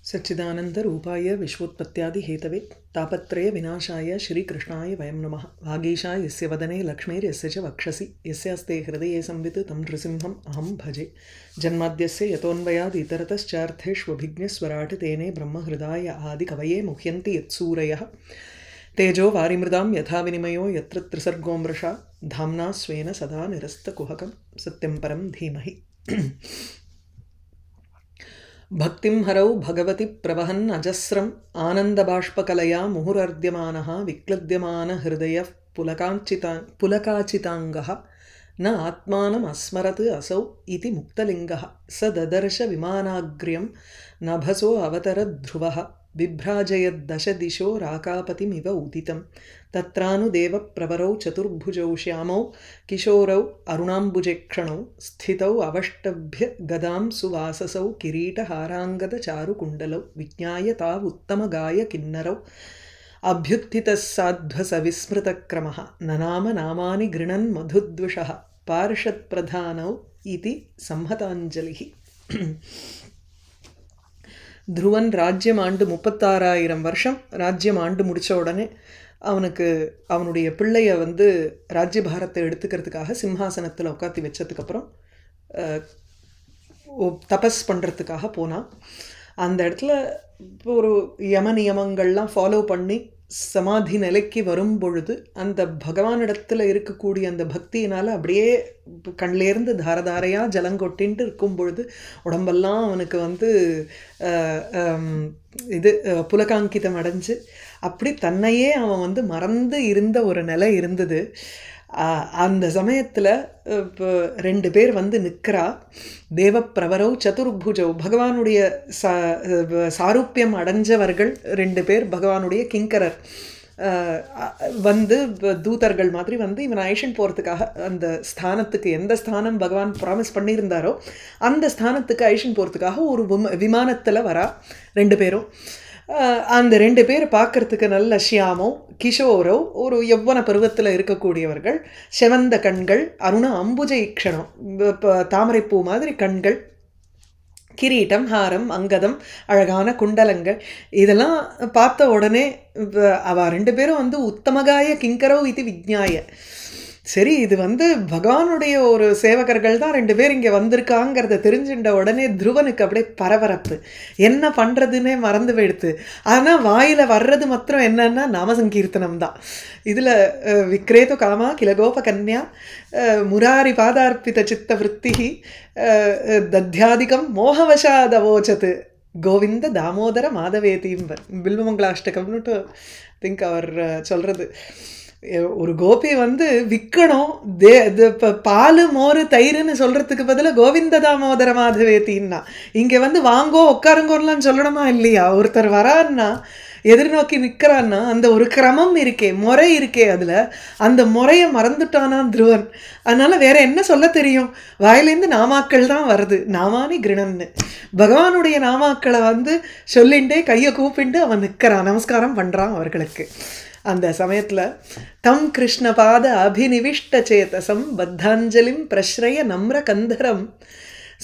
सच्चिदानंद रूपाय विश्वोत्पत्त्यादि Hathaway तापत्रय विनाशाय श्री कृष्णाय वयं नमः। वागीशाय यस्य वदने लक्ष्मीर्यस्य च वक्षसि यस्यास्ते हृदये संवित् तं नृसिंहम् अहं भजे। जन्माद्यस्य यतोऽन्वयाद् इतरतश्चार्थेष्वभिज्ञस्वराट् तेने ब्रह्महृदाय आदिकवये मुह्यन्ति यत्सूरयः। तेजो वारिमृदां यथा विनिमयो यत्र त्रिसर्गो मृषा धाम्ना स्वेन सदा निरस्तकुहकं सत्यं परं धीमहि। भक्तिं हरौ भगवति प्रवहन् अजस्रम् आनन्दबाष्पकलया मुहुरर्द्यमानः विक्लद्यमानहृदयः पुलकाचिताङ्गः न आत्मानम् अस्मरत् असौ इति मुक्तलिङ्गः स ददर्श विमानाग्र्यं नभसो अवतरद्ध्रुवः बिभ्राजयद्दशदिशो राकापतिमिव उदितं तत्रानुदेवप्रवरौ चतुर्भुजौ श्यामौ किशोरौ अरुणाम्बुजेक्षणौ स्थितौ अवष्टभ्य गदां सुवाससौ किरीटहाराङ्गदचारुकुण्डलौ विज्ञाय तावुत्तमगायकिन्नरौ अभ्युत्थितस्साध्वसविस्मृतक्रमः ननाम नामानि गृणन् मधुद्विषः पार्षत्प्रधानौ इति संहताञ्जलिः। ध्रुवन ராஜ்யம் ஆண்டு 36,000 வருஷம் ராஜ்யம் ஆண்டு முடிச்ச உடனே அவனுக்கு அவனுடைய பிள்ளைய வந்து ராஜ்யபாரத்தை எடுத்துக்கிறதுக்காக சிம்ஹாசனத்தில் உட்காத்தி வச்சதுக்கு அப்புறம் தபஸ் பண்ணுறதுக்காக போனான். அந்த இடத்துல ஒரு யம நியமங்கள்லாம் ஃபாலோ பண்ணி சமாதி நிலைக்கு வரும் பொழுது அந்த பகவானிடத்தில் இருக்கக்கூடிய அந்த பக்தியினால் அப்படியே கண்லேருந்து தாரதாரையாக ஜலங்கொட்டின்ட்டு இருக்கும் பொழுது உடம்பெல்லாம் அவனுக்கு வந்து இது புலகாங்கிதம் அடைஞ்சு அப்படி தன்னையே அவன் வந்து மறந்து இருந்த ஒரு நிலை இருந்தது. அந்த சமயத்தில் ரெண்டு பேர் வந்து நிற்கிறா. தேவப்பிரவரோ சதுர்புஜோ பகவானுடைய சாரூப்பியம் அடைஞ்சவர்கள் ரெண்டு பேர் பகவானுடைய கிங்கரர் வந்து தூதர்கள் மாதிரி வந்து இவன் ஐஷன் போகிறதுக்காக அந்த ஸ்தானத்துக்கு எந்த ஸ்தானம் பகவான் ப்ராமிஸ் பண்ணியிருந்தாரோ அந்த ஸ்தானத்துக்கு ஐஷன் போகிறதுக்காக ஒரு விமானத்தில் வரா ரெண்டு பேரும். அந்த ரெண்டு பேர் பார்க்குறதுக்கு நல்ல ஷியாமோ கிஷோரோ ஒரு யௌவன பருவத்தில் இருக்கக்கூடியவர்கள், செவந்த கண்கள், அருண அம்புஜை க்ஷணம் தாமரைப்பூ மாதிரி கண்கள், கிரீட்டம், ஹாரம், அங்கதம், அழகான குண்டலங்கள். இதெல்லாம் பார்த்த உடனே அவ ரெண்டு பேரும் வந்து உத்தமகாய கிங்கரோ இது விஜ்ஞாய, சரி இது வந்து பகவானுடைய ஒரு சேவகர்கள் தான் ரெண்டு பேர் இங்கே வந்திருக்காங்கிறத தெரிஞ்சுட்ட உடனே துருவனுக்கு அப்படியே பரபரப்பு, என்ன பண்ணுறதுன்னே மறந்து போயிடுத்து. ஆனால் வாயில் வர்றது மாத்திரம் என்னன்னா நாமசங்கீர்த்தனம் தான். இதில் விக்ரேது காமா கிலகோப கன்யா முராரி பாதார்ப்பித சித்த விற்த்திகி தத்யாதிகம் மோகவசாதவோச்சத்து கோவிந்த தாமோதர மாதவேதீம்பர் பில்வமங்களாஷ்டகம்னுட்டு திங்க் அவர் சொல்கிறது. ஒரு கோபி வந்து விற்கணும், பால் மோர் தயிர்னு சொல்கிறதுக்கு பதிலாக கோவிந்த தாமோதர மாதவேத்தின்னா இங்கே வந்து வாங்கோ உட்காருங்கோலாம் சொல்லணுமா இல்லையா? ஒருத்தர் வரான்னா எதிர்நோக்கி நிற்கிறான்னா அந்த ஒரு கிரமம் இருக்கே, முறை இருக்கே, அதில் அந்த முறையை மறந்துட்டானா துருவன். அதனால் வேற என்ன சொல்ல தெரியும்? வாயிலேருந்து நாமாக்கள் தான் வருது, நாமானி கிருணன்னு பகவானுடைய நாமாக்களை வந்து சொல்லிண்டே கையை கூப்பிண்டு அவன் நிற்கிறான், நமஸ்காரம் பண்ணுறான் அவர்களுக்கு. அந்த சமயத்தில் தம் கிருஷ்ணபாத அபிநிவிஷ்ட சேதசம் பத்தாஞ்சலிம் பிரஸ்ரய நம்ர கந்தரம்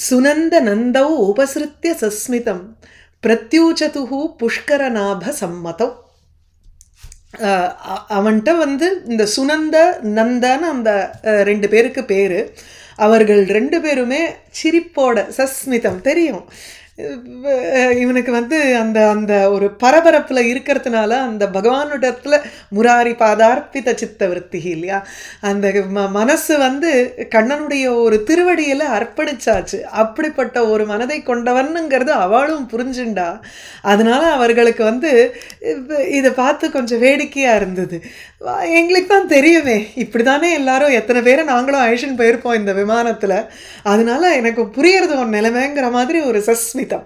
சுனந்த நந்தௌ உபசிருத்திய சஸ்மிதம் பிரத்யூச்சதுஹு புஷ்கரநாப சம்மதௌ. அவன்கிட்ட வந்து இந்த சுனந்த நந்தன்னு அந்த ரெண்டு பேருக்கு பேர். அவர்கள் ரெண்டு பேருமே சிரிப்போட சஸ்மிதம் தெரியும். இவனுக்கு வந்து அந்த அந்த ஒரு பரபரப்பில் இருக்கிறதுனால அந்த பகவானுடத்தில் முராரி பாதார்ப்பித சித்த விருத்தி இல்லையா, அந்த மனசு வந்து கண்ணனுடைய ஒரு திருவடியில் அர்ப்பணிச்சாச்சு. அப்படிப்பட்ட ஒரு மனதை கொண்டவனுங்கிறது அவளும் புரிஞ்சுண்டா. அதனால் அவர்களுக்கு வந்து இதை பார்த்து கொஞ்சம் வேடிக்கையாக இருந்தது. எங்களுக்கு தான் தெரியுமே, இப்படி தானே எல்லாரும் எத்தனை பேரை நாங்களும் ஐஷன் போயிருப்போம் இந்த விமானத்தில், அதனால எனக்கு புரியறது ஒரு நிலைமைங்கிற மாதிரி ஒரு சஸ்மிதம்.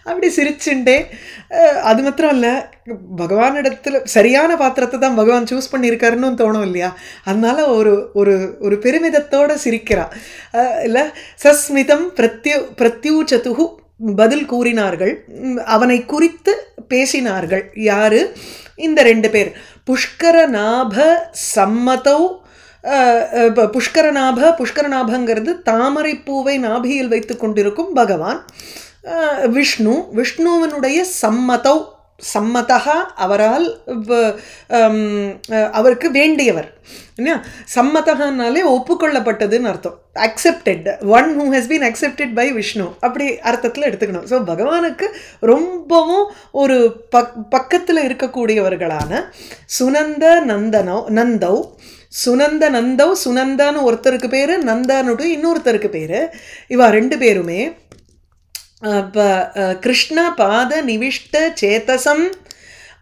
அப்படி சிரிச்சுண்டே, அது மாத்திரம் இல்லை, பகவானிடத்தில் சரியான பாத்திரத்தை தான் பகவான் சூஸ் பண்ணியிருக்காருன்னு தோணும் இல்லையா, அதனால ஒரு ஒரு ஒரு பெருமிதத்தோடு சிரிக்கிறா இல்லை. சஸ்மிதம் பிரத்யூச்சதுஹு பதில் கூறினார்கள், அவனை குறித்து பேசினார்கள். யாரு? இந்த ரெண்டு பேர். புஷ்கர நாப சம்மதௌ புஷ்கரநாபங்கிறது தாமரை பூவை நாபியில் வைத்து கொண்டிருக்கும் பகவான். விஷ்ணுவினுடைய சம்மதா அவரால் அவருக்கு வேண்டியவர். சம்மதனாலே ஒப்புக்கொள்ளப்பட்டதுன்னு அர்த்தம். Accepted, one who has been accepted by Vishnu, அப்படி அர்த்தத்தில் எடுத்துக்கணும். ஸோ பகவானுக்கு ரொம்பவும் ஒரு பக்கத்தில் இருக்கக்கூடியவர்களான சுனந்த நந்தௌ சுனந்தான்னு ஒருத்தருக்கு பேர், நந்தானுடைய இன்னொருத்தருக்கு பேர். இவா ரெண்டு பேருமே கிருஷ்ண பாத நிவிஷ்ட சேதசம்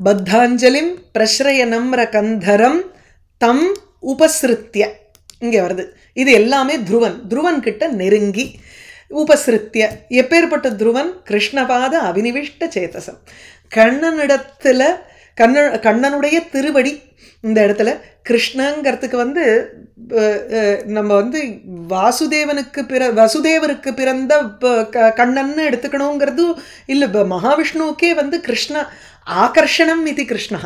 பத்தாஞ்சலிம் பிரஸ்ரய நம்ர கந்தரம் தம் உபஸ்ருத்திய, இங்கே வருது. இது எல்லாமே துருவன் கிட்ட நெருங்கி உபஸ்ருத்திய. எப்பேற்பட்ட துருவன்? கிருஷ்ணபாத அபினிவிஷ்ட சேதசம், கண்ணனிடத்தில் கண்ணனுடைய திருவடி. இந்த இடத்துல கிருஷ்ணங்கிறதுக்கு நம்ம வசுதேவருக்கு பிறந்த கண்ணன்னு எடுத்துக்கணுங்கிறது இல்லை. மகாவிஷ்ணுவுக்கே கிருஷ்ண ஆகர்ஷணம் இது கிருஷ்ணா,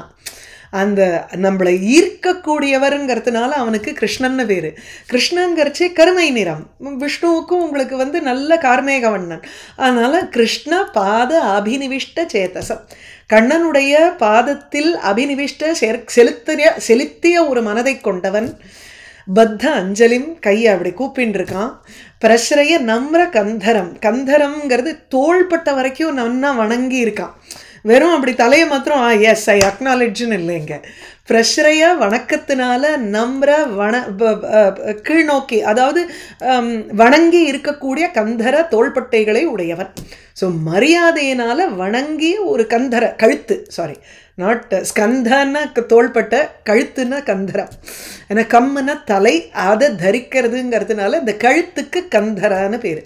அந்த நம்மளை ஈர்க்கக்கூடியவருங்கிறதுனால அவனுக்கு கிருஷ்ணன்னு பேர். கிருஷ்ணங்கிறச்சே கருமை நிறம். விஷ்ணுவுக்கும் உங்களுக்கு நல்ல கார்மேக வண்ணன். அதனால் கிருஷ்ண பாத அபினிவிஷ்ட சேதசம், கண்ணனுடைய பாதத்தில் அபினிவிஷ்ட செலுத்திய ஒரு மனதை கொண்டவன். பத்த அஞ்சலிம், கையை அப்படி கூப்பின்னு இருக்கான். பிரஸ்ரய நம்ர கந்தரம்ங்கிறது தோள்பட்ட வரைக்கும் நன்னா வணங்கி இருக்கான். வெறும் அப்படி தலையை மாத்திரம் எஸ் ஐ அக்னாலெட்ஜுன்னு இல்லைங்க. பிரஸ்ரய வணக்கத்தினால நம்ர கீழ்நோக்கி, அதாவது வணங்கி இருக்கக்கூடிய கந்தர தோள்பட்டைகளை உடையவன். ஸோ மரியாதையினால வணங்கி ஒரு கழுத்து, சாரி நாட் ஸ்கந்தன்னா தோள்பட்ட, கழுத்துன்னா கந்தரம். ஏன்னா கம்முன்னா தலை, அதை தரிக்கிறதுங்கிறதுனால இந்த கழுத்துக்கு கந்தரான்னு பேர்.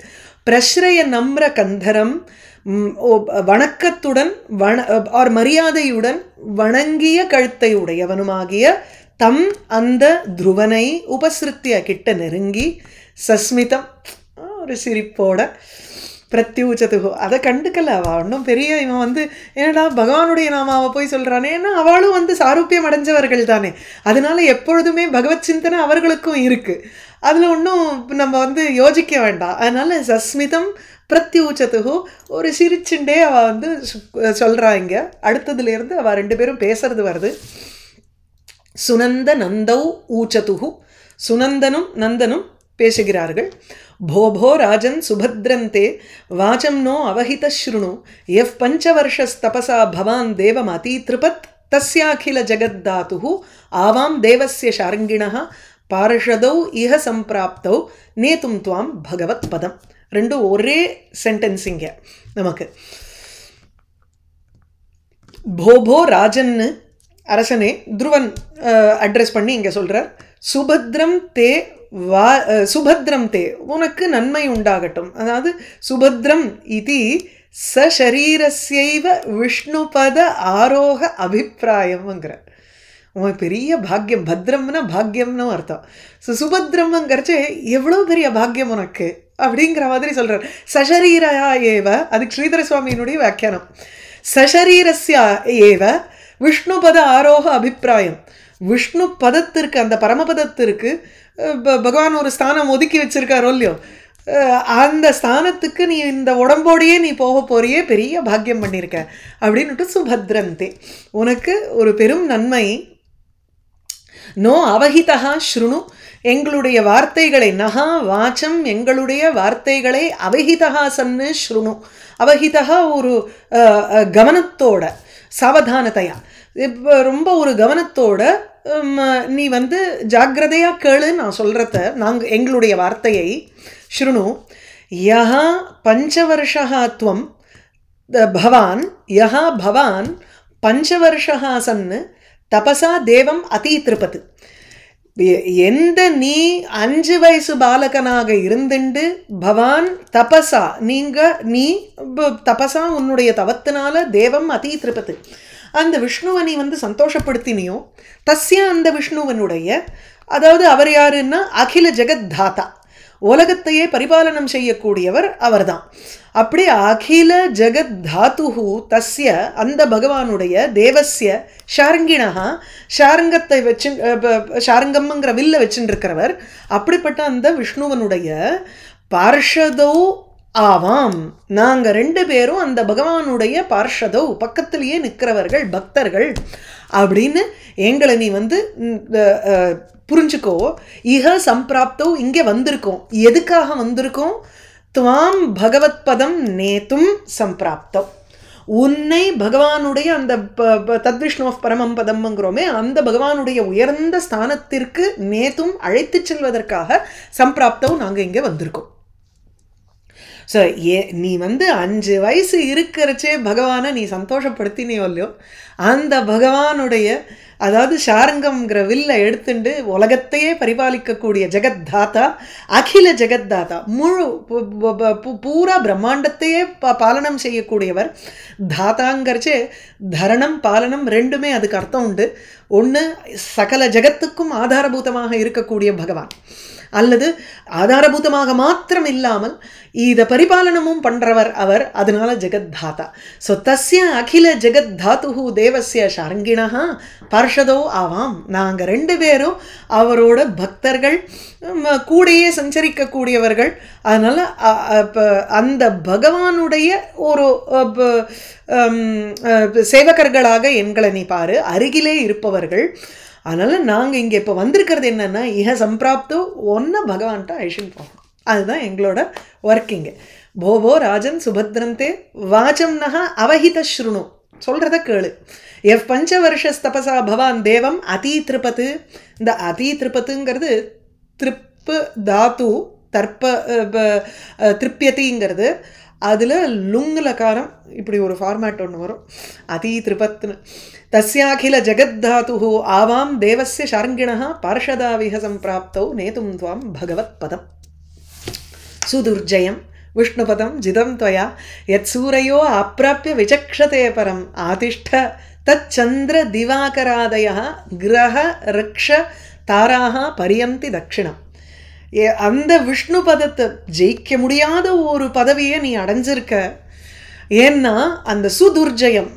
பிரஸ்ரய நம்ர கந்தரம், வணக்கத்துடன் மரியாதையுடன் வணங்கிய கழுத்தை உடையவனுமாகிய தம் அந்த துருவனை உபஸ்ருத்திய கிட்ட நெருங்கி சஸ்மிதம், ஒரு சிரிப்போட பிரத்யூச்சதுகோ, அதை கண்டுக்கல அவள். ஒன்றும் பெரிய இவன் ஏன்னா பகவானுடைய நாமாவை போய் சொல்கிறானே, ஏன்னா அவளும் சாரூபியம் அடைஞ்சவர்கள் தானே. அதனால எப்பொழுதுமே பகவத் சிந்தனை அவர்களுக்கும் இருக்குது. அதில் ஒன்றும் நம்ம யோசிக்க வேண்டாம். அதனால சஸ்மிதம் பிரத்யூச்சதுகோ, ஒரு சிரிச்சுண்டே அவள் சொல்கிறாங்க. அடுத்ததுலேருந்து அவள் ரெண்டு பேரும் பேசுறது வருது. சுனந்த நந்தௌ ஊச்சதுகு, சுனந்தனும் நந்தனும் பேசுகிறார்கள். भो राजन् सुभद्रन्ते वाचं नो अवहित शृणु यः पञ्चवर्षस्तपसा भवान् देवमतीतृपत् तस्याखिल जगद्धातुः आवां देवस्य शार्ङ्गिणः पार्षदौ इह सम्प्राप्तौ नेतुं त्वां भगवत्पदम्. ரெண்டும் ஒரே சென்டென்ஸிங்க நமக்கு. भो राजन् அரசனே, துருவன் அட்ரஸ் பண்ணி இங்கே சொல்கிறார். சுபத்ரம் தே சுபத்ரம் தே, உனக்கு நன்மை உண்டாகட்டும். அதாவது சுபத்ரம் இது சரீரஸ்யைவ விஷ்ணுபத ஆரோக அபிப்பிராயம்ங்கிற உன் பெரிய பாக்கியம். பத்ரம்னா பாக்கியம்னு அர்த்தம். ஸோ சுபத்ரம்ங்கிறச்சு எவ்வளோ பெரிய பாக்கியம் உனக்கு அப்படிங்கிற மாதிரி சொல்கிறார். சரீரா ஏவ, அதுக்கு ஸ்ரீதர சுவாமியினுடைய வியாக்கியானம். சரீரஸ்யா ஏவ விஷ்ணுபத ஆரோக அபிப்பிராயம். விஷ்ணு பதத்திற்கு, அந்த பரமபதத்திற்கு பகவான் ஒரு ஸ்தானம் ஒதுக்கி வச்சிருக்காரோ இல்லையோ, அந்த ஸ்தானத்துக்கு நீ இந்த உடம்போடையே நீ போக போறியே, பெரிய பாக்கியம் பண்ணியிருக்க அப்படின்னுட்டு சுபத்ரந்தே, உனக்கு ஒரு பெரும் நன்மை. நோ அவஹிதா ஸ்ருணு, எங்களுடைய வார்த்தைகளை, நகா வாச்சம், எங்களுடைய வார்த்தைகளை, அவஹிதா சன்னு ஸ்ருணு, அவஹிதா ஒரு கவனத்தோட, சாவதானத்தையா, ரொம்ப ஒரு கவனத்தோட நீ ஜாக்கிரதையாக கேளு நான் சொல்கிறத, நாங்கள் எங்களுடைய வார்த்தையை. ஸ்ருணு யஹா பஞ்சவர்ஷா துவம் பவான், யஹா பவான் பஞ்சவர்ஷா சன்னு தபசா தேவம் அதீத்ருபத், எந்த நீ 5 வயசு பாலகனாக இருந்துண்டு பவான் தபசா, நீ தபசா உன்னுடைய தவத்தினால தேவம் அதீத்ருபத், அந்த விஷ்ணுவை நீ சந்தோஷப்படுத்தினியோ, தஸ்ய அந்த விஷ்ணுவனுடைய, அதாவது அவர் யாருன்னா அகில ஜெகத் தாத்தா, உலகத்தையே பரிபாலனம் செய்யக்கூடியவர் அவர்தான். அப்படி அகில ஜெகத் தாத்துஹு தஸ்ய அந்த பகவானுடைய தேவஸ்ய ஷாரங்கிணா ஷாரங்கத்தை வச்சு ஷாரங்கம்ங்கிற வில்ல வச்சுட்டு இருக்கிறவர் அப்படிப்பட்ட அந்த விஷ்ணுவனுடைய பார்ஷதோ ஆவாம். நாங்க 2 பேரும் அந்த பகவானுடைய பார்ஷதோ பக்கத்திலேயே நிற்கிறவர்கள் பக்தர்கள் அப்படின்னு எங்களை நீ புரிஞ்சுக்கோ. இஹ சம்பிராப்தோ இங்கே வந்திருக்கோம். எதுக்காக வந்திருக்கோம்? துவாம் பகவத் பதம் நேத்தும் சம்பிராப்தம். உன்னை பகவானுடைய அந்த தத்விஷ்ணு ஆஃப் பரமம் பதம்ங்கிறோமே அந்த பகவானுடைய உயர்ந்த ஸ்தானத்திற்கு நேத்தும் அழைத்து செல்வதற்காக சம்பிராப்தம் நாங்கள் இங்கே வந்திருக்கோம். ஸோ நீ 5 வயசு இருக்கிறச்சே பகவானை நீ சந்தோஷப்படுத்தினியோ இல்லையோ, அந்த பகவானுடைய அதாவது ஷாரங்கம்ங்கிற வில்லை எடுத்துட்டு உலகத்தையே பரிபாலிக்கக்கூடிய ஜெகத்தாத்தா அகில ஜெகத்தாத்தா முழு பூரா பிரம்மாண்டத்தையே பாலனம் செய்யக்கூடியவர். தாத்தாங்கிறச்சே தரணம் பாலனம் 2மே அதுக்கு அர்த்தம் உண்டு. ஒன்று சகல ஜெகத்துக்கும் ஆதாரபூதமாக இருக்கக்கூடிய பகவான், அல்லது ஆதாரபூதமாக மாத்திரம் இல்லாமல் இதை பரிபாலனமும் பண்றவர் அவர். அதனால ஜெகத்தாத்தா. ஸோ தஸ்ய அகில ஜெகத்தாத்து தேவஸ்ய ஷாரங்கிணா பார்ஷதோ ஆவாம். நாங்கள் 2 பேரும் அவரோட பக்தர்கள், கூடையே சஞ்சரிக்கக்கூடியவர்கள். அதனால அந்த பகவானுடைய ஒரு சேவகர்களாக எங்களை நீ பாரு, அருகிலே இருப்பவர்கள். அதனால நாங்கள் இங்கே இப்போ வந்திருக்கிறது என்னன்னா இஹ சம்பிராப்தோ ஒன்று பகவான்கிட்ட அழிச்சுன்னு போகணும். அதுதான் எங்களோட ஒர்க்கிங்கு. போபோ ராஜன் சுபத்ரந்தே வாச்சம் நகா அவஹித ஸ்ருணு, சொல்கிறத கேளு. எஃப் 5 வருஷஸ்தபசா பவான் தேவம் அதி திருப்பத்து. இந்த அதி திருப்பத்துங்கிறது திருப்பு தாத்து தர்ப்ப திருப்பியத்திங்கிறது. அதில் லுங்குலக்காரம் இப்படி ஒரு ஃபார்மேட் ஒன்று வரும், அதி திருப்பத்துன்னு. தஸ்யாகில ஜெகத்தாத்து ஆவாம் தேவஸ்ய ஷாரங்கிணா பார்ஷதாவிஹ சம்பிராப்தோ நேதும் துவாம் பகவத் பதம். சுதுர்ஜயம் விஷ்ணுபதம் ஜிதம் त्वया யத் சூரையோ அப்ராப்ய விசக்ஷதே பரம் ஆதிஷ்ட தச்சந்திர திவாகராதய கிரக ரிக்ஷ தாராக பரியந்தி தட்சிணம். அந்த விஷ்ணு பதத்தை ஜெயிக்க முடியாத ஒரு பதவியை நீ அடைஞ்சிருக்க. ஏன்னா அந்த சுதுர்ஜயம்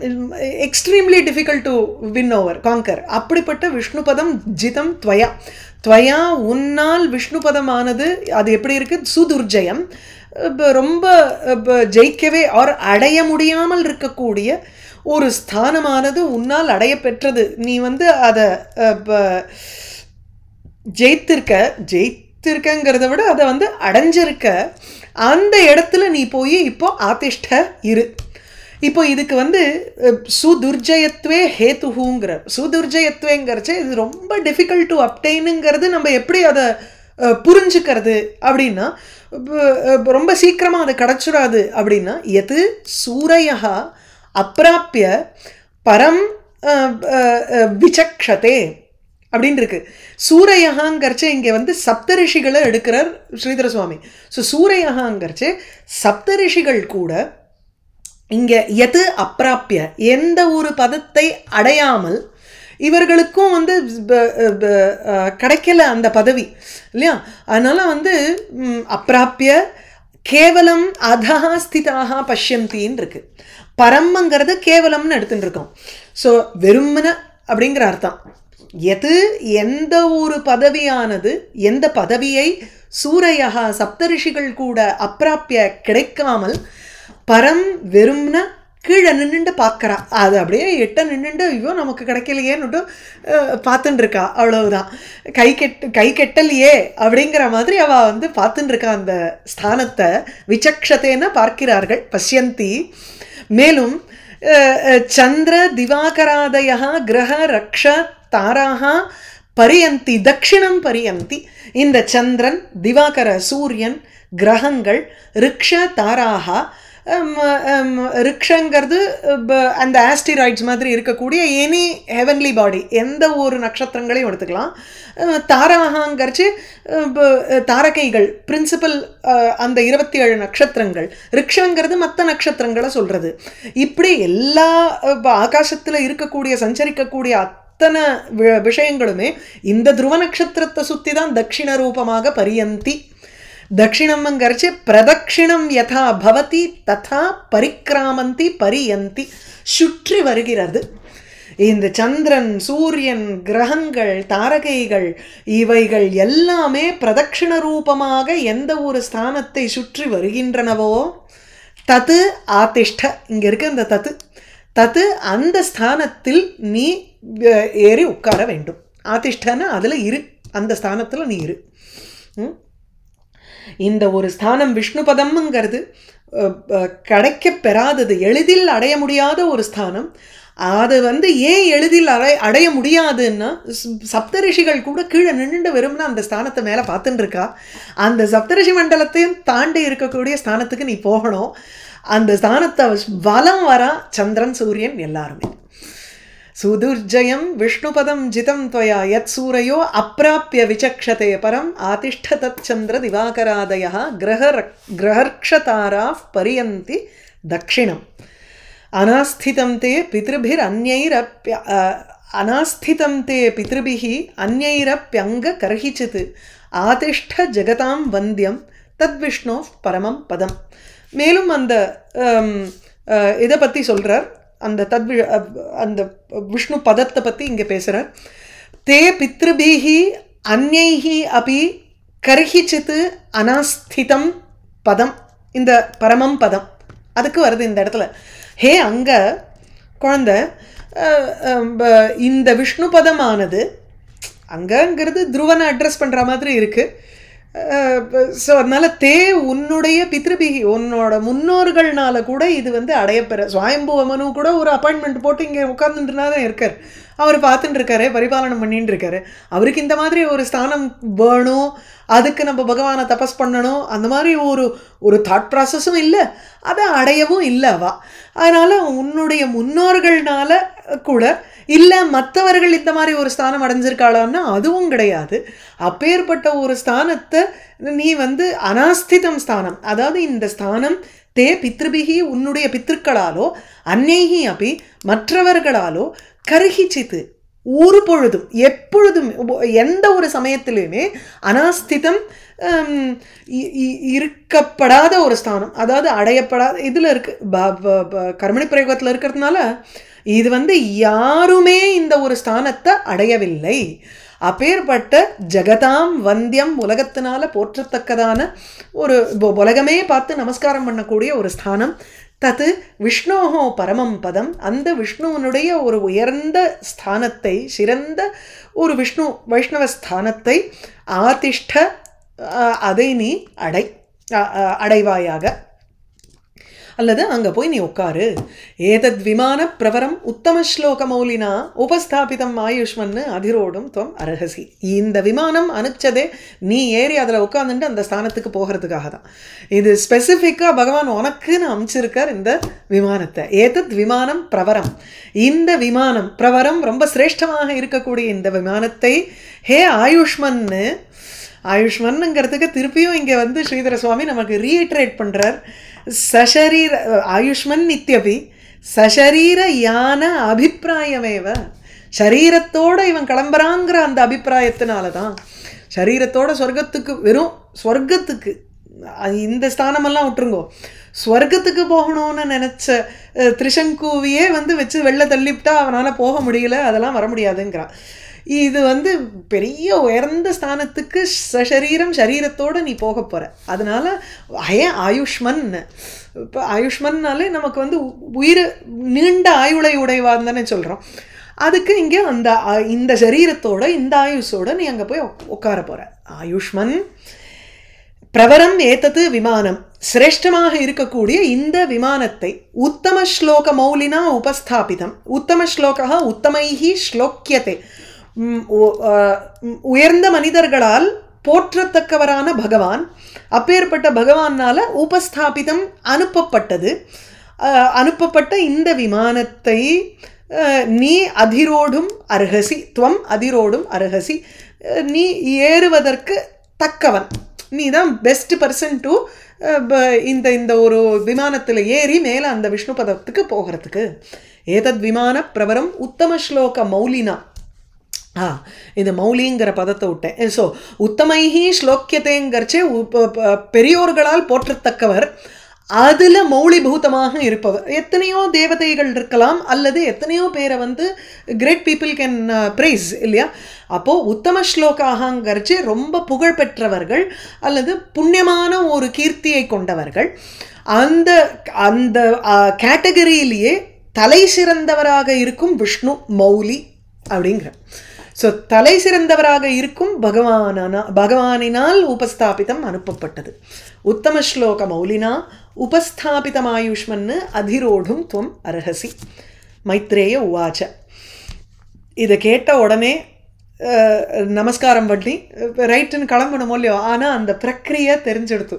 extremely difficult to win over conquer. அப்படிப்பட்ட விஷ்ணு பதம் ஜிதம் त्वया त्वया உன்னால் விஷ்ணு பதமானது அது எப்படி இருக்கு? சுதுர்ஜயம், ரொம்ப ஜெயிக்கவே ஆர் அடைய முடியாமல் இருக்கக்கூடிய ஒரு ஸ்தானமானது உன்னால் அடைய பெற்றது. நீ அதை ஜெயித்திருக்கங்கிறத விட அதை அடைஞ்சிருக்க. அந்த இடத்துல நீ போய் இப்போ ஆதிஷ்ட இரு. இப்போ இதுக்கு சுதுர்ஜயத்வே ஹேத்துஹூங்கிற சுதுர்ஜயத்வேங்கிறச்சு இது ரொம்ப டிஃபிகல்ட் டு அப்டெயினுங்கிறது நம்ம எப்படி அதை புரிஞ்சுக்கிறது அப்படின்னா ரொம்ப சீக்கிரமாக அது கிடச்சிடாது. அப்படின்னா எது சூரையா அப்ராப்பிய பரம் விசக்ஷதே அப்படின்னு இருக்கு. சூரையகாங்கிறச்சு இங்கே சப்தரிஷிகளை எடுக்கிறார் ஸ்ரீதர சுவாமி. ஸோ சூரையகாங்கிறச்சு சப்தரிஷிகள் கூட இங்கே எது அப்ராப்பிய எந்த ஒரு பதத்தை அடையாமல் இவர்களுக்கும் கிடைக்கல அந்த பதவி இல்லையா. அதனால அப்ராப்பிய கேவலம் அதா ஸ்திதாக பஷ்யந்தின்னு இருக்கு. பரம்ங்கிறது கேவலம்னு எடுத்துட்டு இருக்கோம். ஸோ வெறுமன அப்படிங்கிற அர்த்தம். எது எந்த ஒரு பதவியானது எந்த பதவியை சூரையா சப்தரிஷிகள் கூட அப்ராப்பிய கிடைக்காமல் பரம் வெறும்னா கீழே நின்றுட்டு பார்க்குறா. அது அப்படியே எட்ட நின்றுட்டு ஐயோ நமக்கு கிடைக்கலையேன்னுட்டு பார்த்துட்டு இருக்கா. அவ்வளவுதான். கை கெட்டலையே அப்படிங்கிற மாதிரி அவள் பார்த்துட்டு இருக்கா. அந்த ஸ்தானத்தை விசக்ஷத்தேன்னு பார்க்கிறார்கள், பஷ்யந்தி. மேலும் சந்திர திவாகராதய கிரக ரக்ஷ தாராக பரியந்தி தட்சிணம் பரியந்தி. இந்த சந்திரன் திவாகர சூரியன் கிரகங்கள் ரிக்ஷ தாராக ரிக்ஷங்கிறது அந்த ஆஸ்டிராய்ட்ஸ் மாதிரி இருக்கக்கூடிய எனி ஹெவன்லி பாடி எந்த ஒரு நட்சத்திரங்களையும் எடுத்துக்கலாம். தாராகங்கிறச்சு தாரகைகள் பிரின்சிபல் அந்த 27 நட்சத்திரங்கள். ரிக்ஷங்கிறது மற்ற நட்சத்திரங்களை சொல்கிறது. இப்படி எல்லா ஆகாசத்தில் இருக்கக்கூடிய சஞ்சரிக்கக்கூடிய அத்தனை விஷயங்களுமே இந்த துருவ நட்சத்திரத்தை சுற்றி தான் தட்சிண ரூபமாக பரியந்தி. தட்சிணம்ங்கிறச்சு பிரதட்சிணம் யதா பவதி ததா பரிக்ராமந்தி பரியந்தி, சுற்றி வருகிறது. இந்த சந்திரன், சூரியன், கிரகங்கள், தாரகைகள் இவைகள் எல்லாமே பிரதட்சிண ரூபமாக எந்த ஒரு ஸ்தானத்தை சுற்றி வருகின்றனவோ, தத்து ஆதிஷ்ட, இங்கே இருக்க இந்த தத்து தத்து அந்த ஸ்தானத்தில் நீ ஏறி உட்கார வேண்டும். ஆதிஷ்டன்னா அதில் இரு, அந்த ஸ்தானத்தில் நீ இரு. இந்த ஒரு ஸ்தானம் விஷ்ணுபதம்ங்கிறது கிடைக்க பெறாதது, எளிதில் அடைய முடியாத ஒரு ஸ்தானம். அது ஏன் எளிதில் அடைய முடியாதுன்னா, சப்தரிஷிகள் கூட கீழே நின்றுட்டு வெறும்னா அந்த ஸ்தானத்தை மேலே பார்த்துட்டு இருக்கா. அந்த சப்தரிஷி மண்டலத்தையும் தாண்டி இருக்கக்கூடிய ஸ்தானத்துக்கு நீ போகணும். அந்த ஸ்தானத்தை வலம் வரா சந்திரன், சூரியன் எல்லாருமே. சுதுர்ஜயம் விஷ்ணுபதம் ஜிதம் துவயா யத் சூரையோ அப்ராப்ய விசக்ஷதே பரம் ஆதிஷ்ட தத் சந்திர திவாகராதய கிரஹர்க்ஷதாரா பரியந்தி தக்ஷிணம். அநாஸ்திதம் தே பித்ருபிர் அநாஸ்திதம் தே பித்ருபிஹி அந்யைரப்யங்க கர்ஹிசித் ஆதிஷ்ட ஜெகதாம் வந்தியம் தத் விஷ்ணோ பரமம் பதம். மேலும் அந்த இதை பற்றி சொல்கிறார், அந்த விஷ்ணு பதத்தை பற்றி இங்கே பேசுகிறார். தே பித்ருபிஹி அந்யைஹி அபி கர்ஹிசித் அநாஸ்திதம் பதம், இந்த பரமம் பதம் அதுக்கு வருது இந்த இடத்துல. ஹே அங்கே குழந்தை, இந்த விஷ்ணு பதமானது அங்கங்கிறது துருவனை அட்ரஸ் பண்ணுற மாதிரி இருக்குது. ஸோ அதனால் தே உன்னுடைய பித்ருபிகி, உன்னோட முன்னோர்கள்னால கூட இது அடையப்பெற. சுவாயம்புவ மனு கூட ஒரு அப்பாயின்மெண்ட் போட்டு இங்கே உட்காந்துட்டுனா தான் இருக்கார். அவர் பார்த்துட்டு இருக்காரு, பரிபாலனம் பண்ணிட்டு இருக்காரு. அவருக்கு இந்த மாதிரி ஒரு ஸ்தானம் வேணும், அதுக்கு நம்ம பகவானை தபஸ் பண்ணணும், அந்த மாதிரி ஒரு தாட் ப்ராசஸும் இல்லை, அதை அடையவும் இல்லை அவா. அதனால் உன்னுடைய முன்னோர்கள்னால கூட இல்லை, மற்றவர்கள் இந்த மாதிரி ஒரு ஸ்தானம் அடைஞ்சிருக்காளான்னா அதுவும் கிடையாது. அப்பேற்பட்ட ஒரு ஸ்தானத்தை நீ அநாஸ்திதம் ஸ்தானம், அதாவது இந்த ஸ்தானம் தே பித்ருபிகி உன்னுடைய பித்ருக்களாலோ அன்னைஹி அப்படி மற்றவர்களாலோ கர்ஹிசித்து ஒரு பொழுதும் எப்பொழுதும் எந்த ஒரு சமயத்திலுமே அநாஸ்திதம் இருக்கப்படாத ஒரு ஸ்தானம், அதாவது அடையப்படாத இதில் இருக்கு. கர்மணி பிரயோகத்தில் இருக்கிறதுனால இது யாருமே இந்த ஒரு ஸ்தானத்தை அடையவில்லை. அப்பேற்பட்ட ஜெகதாம் வந்தியம், உலகத்தினால போற்றத்தக்கதான ஒரு, உலகமே பார்த்து நமஸ்காரம் பண்ணக்கூடிய ஒரு ஸ்தானம். தத்து விஷ்ணோஹோ பரமம் பதம், அந்த விஷ்ணுவனுடைய ஒரு உயர்ந்த ஸ்தானத்தை, சிறந்த ஒரு விஷ்ணு வைஷ்ணவ ஸ்தானத்தை ஆதிஷ்ட, அதை நீ அடைவாயாக, அல்லது அங்கே போய் நீ உட்காரு. ஏதத் விமான பிரவரம் உத்தம ஸ்லோக மௌலினா உபஸ்தாபிதம் ஆயுஷ்மன்னு அதிரோடும் துவம் அர்ஹசி. இந்த விமானம் அனுப்பிச்சதே நீ ஏறி அதில் உட்காந்துட்டு அந்த ஸ்தானத்துக்கு போகிறதுக்காக தான். இது ஸ்பெசிஃபிக்காக பகவான் உனக்குன்னு அமைச்சிருக்கார் இந்த விமானத்தை. ஏதத் விமானம் பிரவரம், இந்த விமானம் பிரவரம் ரொம்ப சிரேஷ்டமாக இருக்கக்கூடிய இந்த விமானத்தை ஹே ஆயுஷ்மன்னு, ஆயுஷ்மன்னுங்கிறதுக்கு திருப்பியும் இங்கே ஸ்ரீதர சுவாமி நமக்கு ரீஇட்ரேட் பண்ணுறார். சசரீர ஆயுஷ்மன் நித்யபி சசரீர யான அபிப்பிராயமேவ, சரீரத்தோட இவன் கிளம்புறாங்கிற அந்த அபிப்பிராயத்தினால தான். சரீரத்தோட சொர்க்கத்துக்கு, வெறும் சொர்க்கத்துக்கு, இந்த ஸ்தானமெல்லாம் விட்டுருங்கோ, ஸ்வர்க்கத்துக்கு போகணும்னு நினச்ச திரிசங்கூவியே வச்சு வெளில தள்ளிவிட்டா அவனால் போக முடியல, அதெல்லாம் வர முடியாதுங்கிறான். இது பெரிய உயர்ந்த ஸ்தானத்துக்கு சரீரம், சரீரத்தோடு நீ போக போகிற. அதனால் ஏன் ஆயுஷ்மன், இப்போ ஆயுஷ்மன்னாலே நமக்கு உயிர் நீண்ட ஆயுளை உடைவான்னு தானே சொல்கிறோம். அதுக்கு இங்கே இந்த சரீரத்தோட இந்த ஆயுஷோட நீ அங்கே போய் உட்கார போகிற. ஆயுஷ்மன் பிரவரம் ஏத்தது விமானம், சிரேஷ்டமாக இருக்கக்கூடிய இந்த விமானத்தை உத்தம ஸ்லோக மௌலினா உபஸ்தாபிதம். உத்தம ஸ்லோகா உத்தமைஹி ஸ்லோக்கியத்தை, உயர்ந்த மனிதர்களால் போற்றத்தக்கவரான பகவான், அப்பேற்பட்ட பகவானால் உபஸ்தாபிதம் அனுப்பப்பட்டது. அனுப்பப்பட்ட இந்த விமானத்தை நீ அதிரோடும் அர்ஹசி, துவம் அதிரோடும் அர்ஹசி, நீ ஏறுவதற்கு தக்கவன், நீ தான் பெஸ்ட் பர்சன் டு இந்த ஒரு விமானத்தில் ஏறி மேலே அந்த விஷ்ணு பதத்துக்கு போகிறதுக்கு. ஏதத் விமான பிரவரம் உத்தம ஸ்லோக மௌலினா, இந்த மௌலிங்கிற பதத்தை விட்டேன். ஸோ உத்தமைஹி ஸ்லோக்கியத்தைங்கிறச்சே பெரியோர்களால் போற்றத்தக்கவர், அதில் மௌலிபூதமாக இருப்பவர். எத்தனையோ தேவதைகள் இருக்கலாம், அல்லது எத்தனையோ பேரை வந்து கிரேட் பீப்புள் கேன் ப்ரைஸ் இல்லையா. அப்போது உத்தம ஸ்லோகாகங்கிறச்சு ரொம்ப புகழ் பெற்றவர்கள் அல்லது புண்ணியமான ஒரு கீர்த்தியை கொண்டவர்கள். அந்த அந்த கேட்டகரியிலேயே தலை சிறந்தவராக இருக்கும் விஷ்ணு மௌலி அப்படிங்கிற. ஸோ தலை சிறந்தவராக இருக்கும் பகவானினால் உபஸ்தாபிதம் அனுப்பப்பட்டது. உத்தம ஸ்லோக மௌலினா உபஸ்தாபிதமாயுஷ்மன்னு அதிரோடும் துவம் அர்ஹசி. மைத்ரேய உவாச்ச. இதை கேட்ட உடனே நமஸ்காரம் பண்ணி ரைட்டுன்னு கிளம்பணுமோ இல்லையோ, ஆனால் அந்த பிரக்ரியை தெரிஞ்செடுத்து.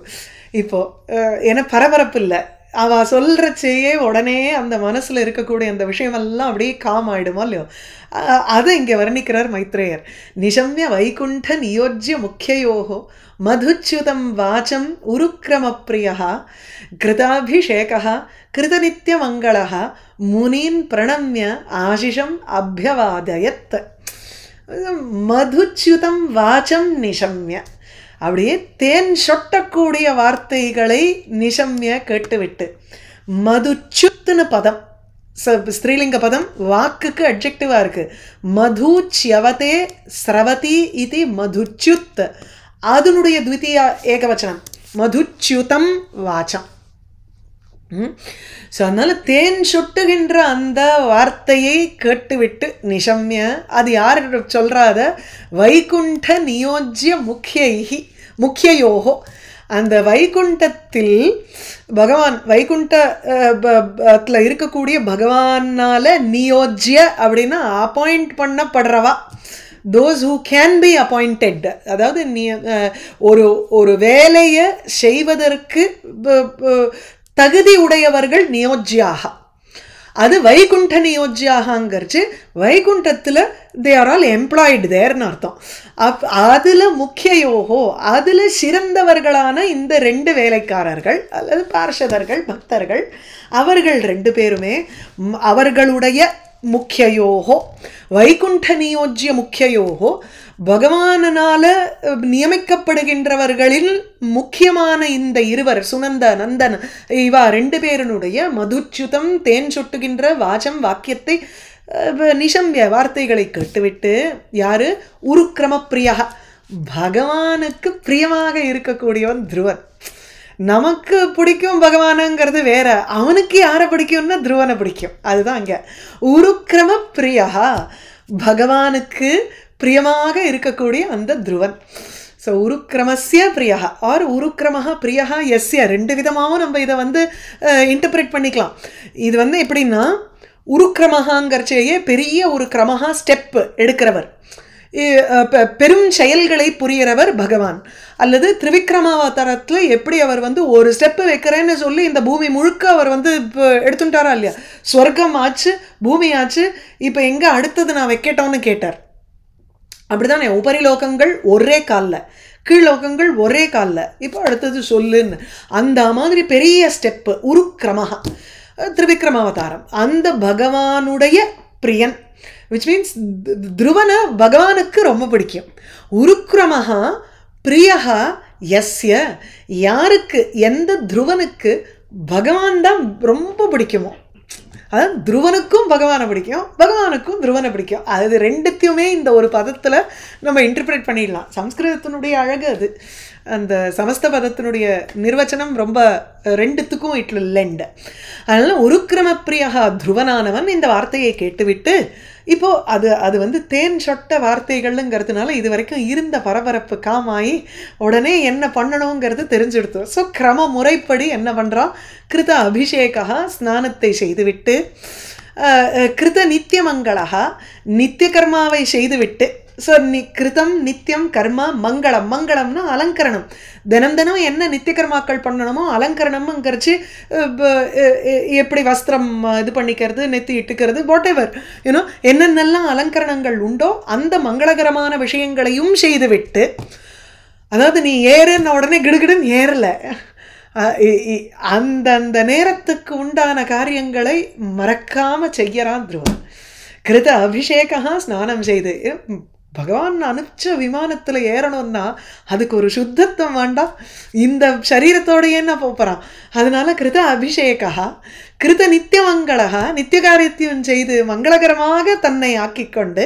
இப்போது ஏன்னா பரபரப்பு இல்லை, அவள் சொல்கிறச்சேயே உடனே அந்த மனசில் இருக்கக்கூடிய அந்த விஷயமெல்லாம் அப்படியே காம் ஆகிடுமா இல்லையோ, அதை இங்கே வர்ணிக்கிறார் மைத்ரேயர். நிஷம்ய வைகுண்ட நியோஜ்ய முக்கியோகோ மதுச்சுதம் வாச்சம் உருக்கிரமப்பிரியா கிருதாபிஷேகா கிருதநித்யமங்களா முனீன் பிரணம்ய ஆசிஷம் அபியவாதயத். மதுச்சுதம் வாச்சம் நிஷம்ய, அப்படியே தேன் சொட்டக்கூடிய வார்த்தைகளை நிஷம்ய கேட்டுவிட்டு. மதுச்சுத்துன்னு பதம், ஸ்திரீலிங்க பதம், வாக்குக்கு அட்ஜெக்டிவாக இருக்குது. மதுச்யவதே ஸ்ரவதி இது மதுச்சுத், அதனுடைய த்விதீய ஏகவச்சனம் மதுச்சுதம் வாச்சம். ஸோ அதனால் தேன் சொட்டுகின்ற அந்த வார்த்தையை கேட்டுவிட்டு நிஷம்ய, அது யார் சொல்கிறாத, வைகுண்ட நியோஜ்ய முக்கியோகோ, அந்த வைகுண்டத்தில் பகவான் வைகுண்டத்தில் இருக்கக்கூடிய பகவானால் நியோஜ்ய அப்படின்னா appoint பண்ணப்படுறவா, those who can be appointed, அதாவது ஒரு வேலையை செய்வதற்கு தகுதி உடையவர்கள் நியோஜ்யாக. அது வைகுண்ட நியோஜ்யாகங்கிறச்சு வைகுண்டத்தில் தே ஆர் ஆல் எம்ப்ளாய்டு தேர்னு அர்த்தம். அதில் முக்கியோகோ, அதில் சிறந்தவர்களான இந்த 2 வேலைக்காரர்கள் அல்லது பார்ஷதர்கள் பக்தர்கள், அவர்கள் 2 பேருமே அவர்களுடைய முக்கியோகோ வைகுண்ட நியோஜ்ய முக்கியோகோ, பகவானால் நியமிக்கப்படுகின்றவர்களில் முக்கியமான இந்த இருவர் சுனந்த நந்தன் இவா 2 பேருனுடைய மதுச்சுதம் தேன் சொட்டுகின்ற வாச்சம் வாக்கியத்தை நிஷம்ய வார்த்தைகளை கேட்டுவிட்டு, யாரு உருக்கிரம பிரியா, பகவானுக்கு பிரியமாக இருக்கக்கூடியவன் துருவன். நமக்கு பிடிக்கும் பகவானுங்கிறது வேற, அவனுக்கு யாரை பிடிக்கும்னா துருவனை பிடிக்கும். அதுதான் இங்கே உருக்கிரம பிரியா, பகவானுக்கு பிரியமாக இருக்கக்கூடிய அந்த துருவன். ஸோ உருக்கிரமஸ்ய பிரியா ஆர் உருக்கிரமஹ பிரியா எஸ்ய, 2 விதமாகவும் நம்ம இதை வந்து இன்டர்பிரேட் பண்ணிக்கலாம். இது வந்து எப்படின்னா, உருக்கிரமஹாங்கிறச்சேயே பெரிய ஒரு கிரமஹா ஸ்டெப் எடுக்கிறவர், பெரும் செயல்களை புரியறவர் பகவான். அல்லது திரிவிக்ரமாவதாரத்தில் எப்படி அவர் வந்து ஒரு ஸ்டெப்பு வைக்கிறேன்னு சொல்லி இந்த பூமி முழுக்க அவர் வந்து இப்போ எடுத்துட்டாரா இல்லையா, ஸ்வர்க்கம் ஆச்சு பூமி ஆச்சு, இப்போ எங்கே அடுத்தது நான் வைக்கட்டோன்னு கேட்டார். அப்படிதானே, உபரிலோகங்கள் ஒரே காலில், கீழ்லோகங்கள் ஒரே காலில், இப்போ அடுத்தது சொல்லுன்னு. அந்த மாதிரி பெரிய ஸ்டெப்பு உருக்கிரமஹா, திரிவிக்ரமாவதாரம், அந்த பகவானுடைய பிரியன், விச் மீன்ஸ் துருவனை பகவானுக்கு ரொம்ப பிடிக்கும். உருக்கிரமஹா பிரியஹா எஸ்ய, யாருக்கு எந்த துருவனுக்கு பகவான் தான் ரொம்ப பிடிக்குமோ, அதாவது துருவனுக்கும் பகவானை பிடிக்கும், பகவானுக்கும் துருவனை பிடிக்கும். அது 2த்தையுமே இந்த ஒரு பதத்தில் நம்ம இன்டர்பிரேட் பண்ணிடலாம். சம்ஸ்கிருதத்தினுடைய அழகு அது. அந்த சமஸ்த பதத்தினுடைய நிர்வச்சனம் ரொம்ப 2த்துக்கும் இட் வில் லெண்ட். அதனால் உருக்கிரம பிரியா துருவனானவன் இந்த வார்த்தையை கேட்டுவிட்டு, இப்போது அது வந்து தேன் சொட்ட வார்த்தைகள்ங்கிறதுனால இது வரைக்கும் இருந்த பரபரப்பு காமாயி உடனே என்ன பண்ணணுங்கிறது தெரிஞ்செடுத்து. ஸோ கிரம முறைப்படி என்ன பண்ணுறான், கிருத அபிஷேகா, ஸ்நானத்தை செய்துவிட்டு, கிருத நித்தியமங்களா, நித்திய கர்மாவை செய்துவிட்டு. ஸோ கிருதம் நித்தியம் கர்மா மங்களம், மங்களம்னா அலங்கரணம், தினம் தினம் என்ன நித்திய கர்மாக்கள் பண்ணணுமோ அலங்கரணம்ங்கிறச்சு, எப்படி வஸ்திரம் இது பண்ணிக்கிறது, நெத்தி இட்டுக்கிறது, வாட் எவர் யூனோ, என்னென்னலாம் அலங்கரணங்கள் உண்டோ அந்த மங்களகரமான விஷயங்களையும் செய்துவிட்டு, அதாவது நீ ஏறுன உடனே கிடுகிடுன்னு ஏறலை, அந்தந்த நேரத்துக்கு உண்டான காரியங்களை மறக்காமல் செய்யறான் துருவன். கிருத அபிஷேகா ஸ்நானம் செய்து பகவான் அனுப்பிச்ச விமானத்தில் ஏறணும்னா அதுக்கு ஒரு சுத்தத்துவம் வேண்டாம், இந்த சரீரத்தோடையே என்ன போகிறான். அதனால கிருத அபிஷேகா கிருத நித்திய மங்களகா நித்திய காரியத்தையும் செய்து மங்களகரமாக தன்னை ஆக்கிக்கொண்டு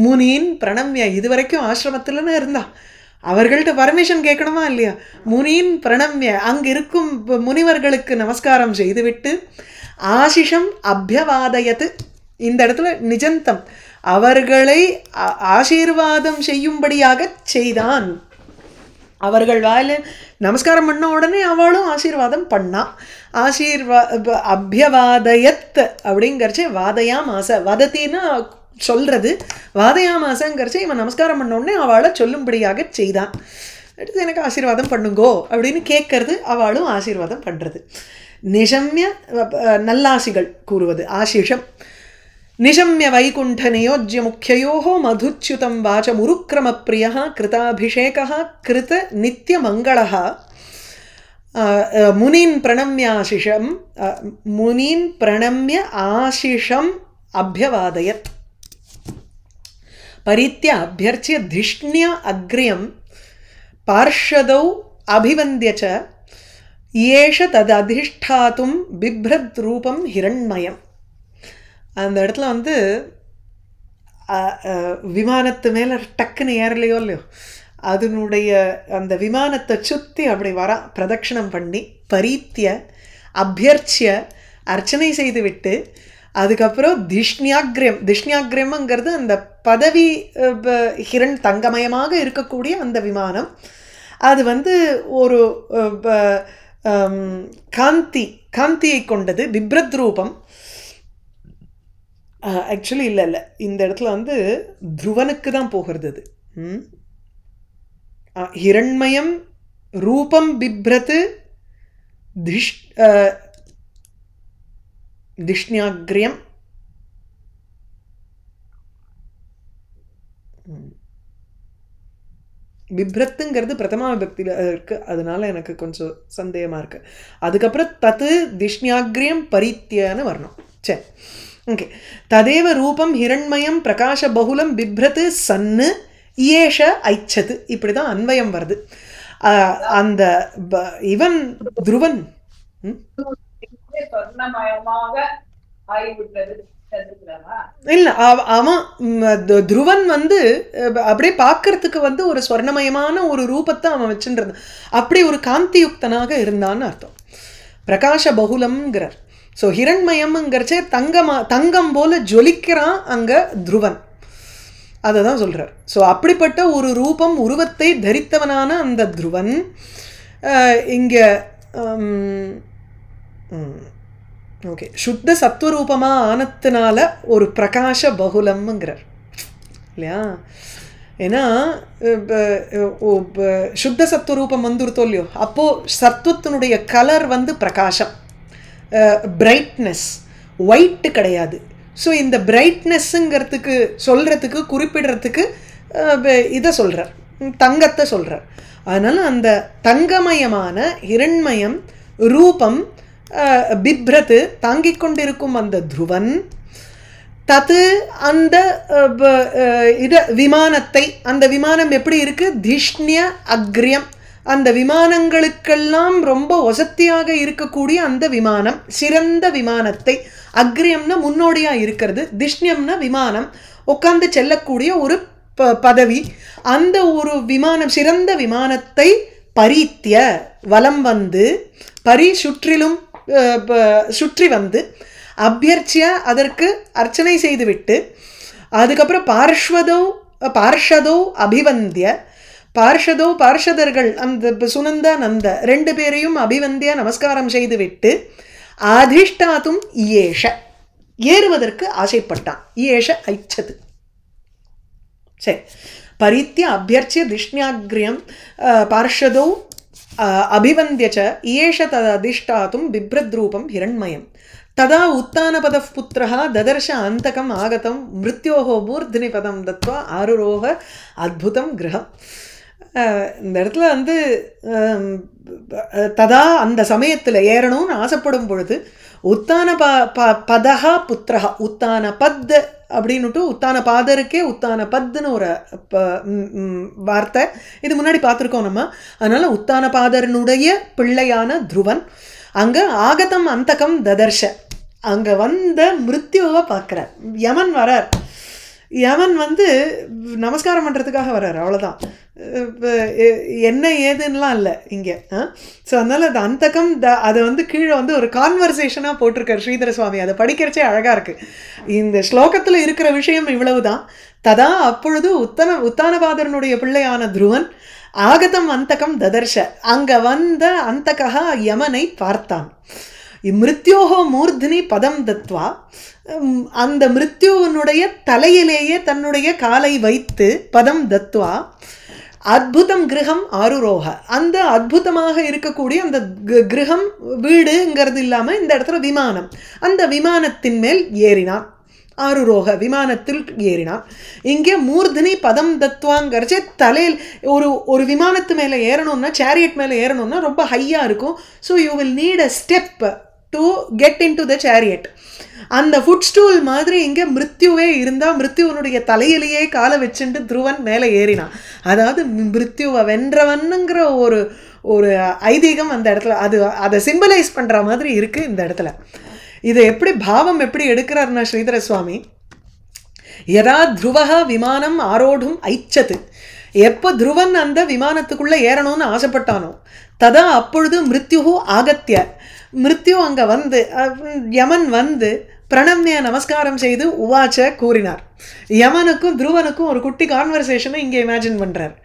முனின் பிரணம்ய இதுவரைக்கும் ஆசிரமத்தில்னு இருந்தா அவர்கள்ட்ட பர்மிஷன் கேட்கணுமா இல்லையா. முனின் பிரணம்ய அங்கே இருக்கும் முனிவர்களுக்கு நமஸ்காரம் செய்துவிட்டு ஆசிஷம் அபியவாதயத்து இந்த இடத்துல நிஜந்தம் அவர்களை ஆசீர்வாதம் செய்யும்படியாக செய்தான். அவர்கள் வாயில நமஸ்காரம் பண்ண உடனே அவளும் ஆசீர்வாதம் பண்ணா. அபியவாதயத் அப்படிங்கிறச்சே வாதயா மாச வதத்தின்னா சொல்றது, வாதயா மாசங்கிறச்சே இவன் நமஸ்காரம் பண்ண உடனே அவளை சொல்லும்படியாக செய்தான். அடுத்து எனக்கு ஆசீர்வாதம் பண்ணுங்கோ அப்படின்னு கேட்கறது, அவளும் ஆசீர்வாதம் பண்ணுறது. நிஷம்ய நல்லாசிகள் கூறுவது ஆசிஷம். நிஷம்ய வைகுண்ட நியோஜ்ய முக்கியோஹோ மதுச்சுதம் வாச்ச முருக்கிரம பிரியா கிருதாபிஷேகா கிருத நித்திய மங்களா முனின் பிரணம்ய ஆசிஷம் முனின் பிரணம்ய ஆசிஷம் அபியவாதயத் பரித்ய அபியர்ச்சிய திஷ்ணிய அக்ரியம் பார்ஷதௌ அபிவந்திய ச ஏஷ தது அதிஷ்டாத்தும் பிப்ரத் ரூபம் ஹிரண்மயம். அந்த இடத்துல வந்து விமானத்து மேலே டக்குன்னு ஏறலையோ இல்லையோ, அதனுடைய அந்த விமானத்தை சுற்றி அப்படி வரா பிரதட்சணம் பண்ணி பரீத்திய அபியர்ச்சிய அர்ச்சனை செய்து விட்டு அதுக்கப்புறம் திஷ்ணியாகிரியம். திஷ்ணியாகிரியம்ங்கிறது அந்த பதவி ஹிரண் தங்கமயமாக இருக்கக்கூடிய அந்த விமானம். அது வந்து ஒரு காந்தியை கொண்டது, பிப்ரத் ரூபம். ஆக்சுவலி இல்லை இந்த இடத்துல வந்து துருவனுக்கு தான் போகிறது அது. ஹிரண்மயம் ரூபம் பிப்ரத் திஷ்ணியாகிரியம். பிப்ரத்துங்கிறது பிரதமா விபக்தியில் இருக்குது, அதனால எனக்கு கொஞ்சம் சந்தேகமாக இருக்குது. அதுக்கப்புறம் தத்து திஷ்ணியாகிரியம் பரித்தியன்னு வரணும். சரி, ஓகே. ததேவ ரூபம் ஹிரண்மயம் பிரகாஷ பகுலம் பிப்ரத்து சன்னு இயேஷ ஐச்சது, இப்படி தான் அன்வயம் வருது. அந்த இவன் துருவன் இல்லை, அவன் துருவன் வந்து அப்படியே பார்க்கறதுக்கு வந்து ஒரு ஸ்வர்ணமயமான ஒரு ரூபத்தை அவன் வச்சுன்றது, அப்படி ஒரு காந்தியுக்தனாக இருந்தான்னு அர்த்தம். பிரகாஷ பகுலம்ங்கிறார். ஸோ ஹிரண்மயம்ங்கிறச்சே தங்கம் போல ஜொலிக்கிறான் அங்கே துருவன், அதை தான் சொல்கிறார். ஸோ அப்படிப்பட்ட ஒரு ரூபம் உருவத்தை தரித்தவனான அந்த துருவன் இங்கே ஓகே சுத்த சத்வரூபமாக ஆனத்தினால ஒரு பிரகாஷ பகுலம்ங்கிறார் இல்லையா. ஏன்னா சுத்த சத்வரூபம் வந்துருத்தோ இல்லையோ, அப்போது சத்வத்தினுடைய கலர் வந்து பிரகாசம், பிரைட்னஸ், ஒயிட்டு கிடையாது. ஸோ இந்த பிரைட்னஸ்ஸுங்கிறதுக்கு சொல்கிறதுக்கு குறிப்பிடுறதுக்கு இதை சொல்கிறார், தங்கத்தை சொல்கிறார். அதனால் அந்த தங்கமயமான ஹிரண்மயம் ரூபம் பிப்ரத்து தாங்கிக் கொண்டிருக்கும் அந்த துருவன் தது அந்த விமானத்தை, அந்த விமானம் எப்படி இருக்குது, திஷ்ணிய அக்ரியம், அந்த விமானங்களுக்கெல்லாம் ரொம்ப வசதியாக இருக்கக்கூடிய அந்த விமானம், சிறந்த விமானத்தை, அக்ரியம்னா முன்னோடியாக இருக்கிறது, திஷ்ணியம்னா விமானம் உட்காந்து செல்லக்கூடிய ஒரு பதவி, அந்த ஒரு விமானம் சிறந்த விமானத்தை பரீத்திய வலம் வந்து சுற்றிலும் சுற்றி வந்து அபியர்ச்சிய அதற்கு அர்ச்சனை செய்துவிட்டு அதுக்கப்புறம் பார்ஷதோ அபிவந்திய பார்ஷதர்கள் அந்த சுனந்த நந்த ரெண்டு பேரையும் அபிவந்திய நமஸ்காரம் செய்துவிட்டு அதிஷ்டாத்தும் இயேஷ ஏறுவதற்கு ஆசைப்பட்டான். இயேஷ ஐச்சது. சரி, பரித்திய அபியர்ச்சிய திஷ்ணியாகிரியம் பார்ஷதோ அபிவந்திய ச இயேஷ தத அதிஷ்டாத்தும் பிப்ரத்ரூபம் ஹிரண்மயம். ததா உத்தானபதः புத்திரः ததர்ஷ அந்தகம் ஆகதம் மிருத்யோஹ மூர்த்தினி பதம் தத்வா ஆருரோக அத்புதம் கிரகம். இந்த இடத்துல வந்து ததா அந்த சமயத்தில் ஏறணும்னு ஆசைப்படும் பொழுது உத்தான பதஹா புத்திரஹா, உத்தான பத் அப்படின்னுட்டு உத்தான பாதருக்கே உத்தான பத்துன்னு ஒரு வார்த்தை இது முன்னாடி பார்த்துருக்கோம் நம்ம. அதனால உத்தான பாதரனுடைய பிள்ளையான துருவன் அங்கே ஆகதம் அந்தகம் ததர்ஷ, அங்கே வந்த மிருத்யுவை பார்க்குறார். யமன் வரார். யமன் வந்து நமஸ்காரம் பண்ணுறதுக்காக வர்றார், அவ்வளோதான். என்ன ஏதுன்னெலாம் இல்லை இங்கே. ஸோ அதனால் அது அந்தகம் அதை வந்து கீழே வந்து ஒரு கான்வர்சேஷனாக போட்டிருக்கார் ஸ்ரீதர சுவாமி. அதை படிக்கிறச்சே அழகாக இருக்குது. இந்த ஸ்லோகத்தில் இருக்கிற விஷயம் இவ்வளவு தான். ததா அப்பொழுது உத்தானபாதரனுடைய பிள்ளையான துருவன் ஆகதம் அந்தகம் ததர்ஷ, அங்கே வந்த அந்தகா யமனை பார்த்தான். மிருத்யோகோ மூர்த்தினி பதம் தத்வா, அந்த மிருத்யுவனுடைய தலையிலேயே தன்னுடைய காலை வைத்து பதம் தத்வா அத்புதம் கிரகம் ஆருரோக, அந்த அத்புதமாக இருக்கக்கூடிய அந்த கிரகம் வீடுங்கிறது இல்லாமல் இந்த இடத்துல விமானம், அந்த விமானத்தின் மேல் ஏறினான். ஆருரோக விமானத்தில் ஏறினான். இங்கே மூர்த்தினி பதம் தத்வாங்கிறச்சே தலையில் ஒரு விமானத்து மேலே ஏறணும்னா, சேரியட் மேலே ஏறணும்னா ரொம்ப ஹையாக இருக்கும். So you will need a step to get in to the chariot. அந்த ஃபுட் ஸ்டூல் மாதிரி இங்கே மிருத்யுவே இருந்தால் மிருத்யுவனுடைய தலையிலேயே காலை வச்சுட்டு துருவன் மேலே ஏறினான். அதாவது மிருத்யுவை வென்றவனுங்கிற ஒரு ஐதீகம் அந்த இடத்துல அதை சிம்பலைஸ் பண்ணுற மாதிரி இருக்குது இந்த இடத்துல. இதை எப்படி பாவம் எப்படி எடுக்கிறார்னா ஸ்ரீதர சுவாமி, யதா துருவஹா விமானம் ஆரோடும் ஐச்சது, எப்போ துருவன் அந்த விமானத்துக்குள்ளே ஏறணும்னு ஆசைப்பட்டானோ ததா அப்பொழுது மிருத்யுஹு ஆகத்திய, மிருத்யு அங்கே வந்து யமன் வந்து பிரணம்ய நமஸ்காரம் செய்து உவாச்ச கூறினார். யமனுக்கும் துருவனுக்கும் ஒரு குட்டி கான்வர்சேஷனை இங்கே இமேஜின் பண்ணுறார்.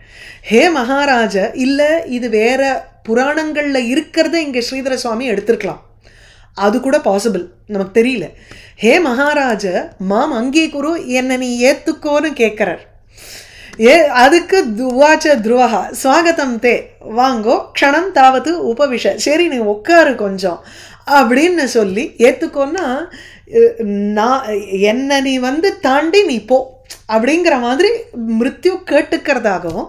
ஹே மகாராஜ, இல்லை இது வேற புராணங்களில் இருக்கிறத இங்கே ஸ்ரீதர சுவாமி எடுத்திருக்கலாம், அது கூட பாசிபிள், நமக்கு தெரியல. ஹே மகாராஜ மாம் அங்கீகுரு, என்னை நீ ஏத்துக்கோன்னு கேட்குறார். அதுக்கு துவாச்ச துருவஹா ஸ்வாகதம் தே, வாங்கோ க்ஷணம் தாவது உபவிஷ, சரி நீ உட்காரு கொஞ்சம் அப்படின்னு சொல்லி ஏற்றுக்கோன்னா, நான் என்னை நீ வந்து தாண்டி நீ போ அப்படிங்கிற மாதிரி மிருத்யு கேட்டுக்கிறதாகவும்,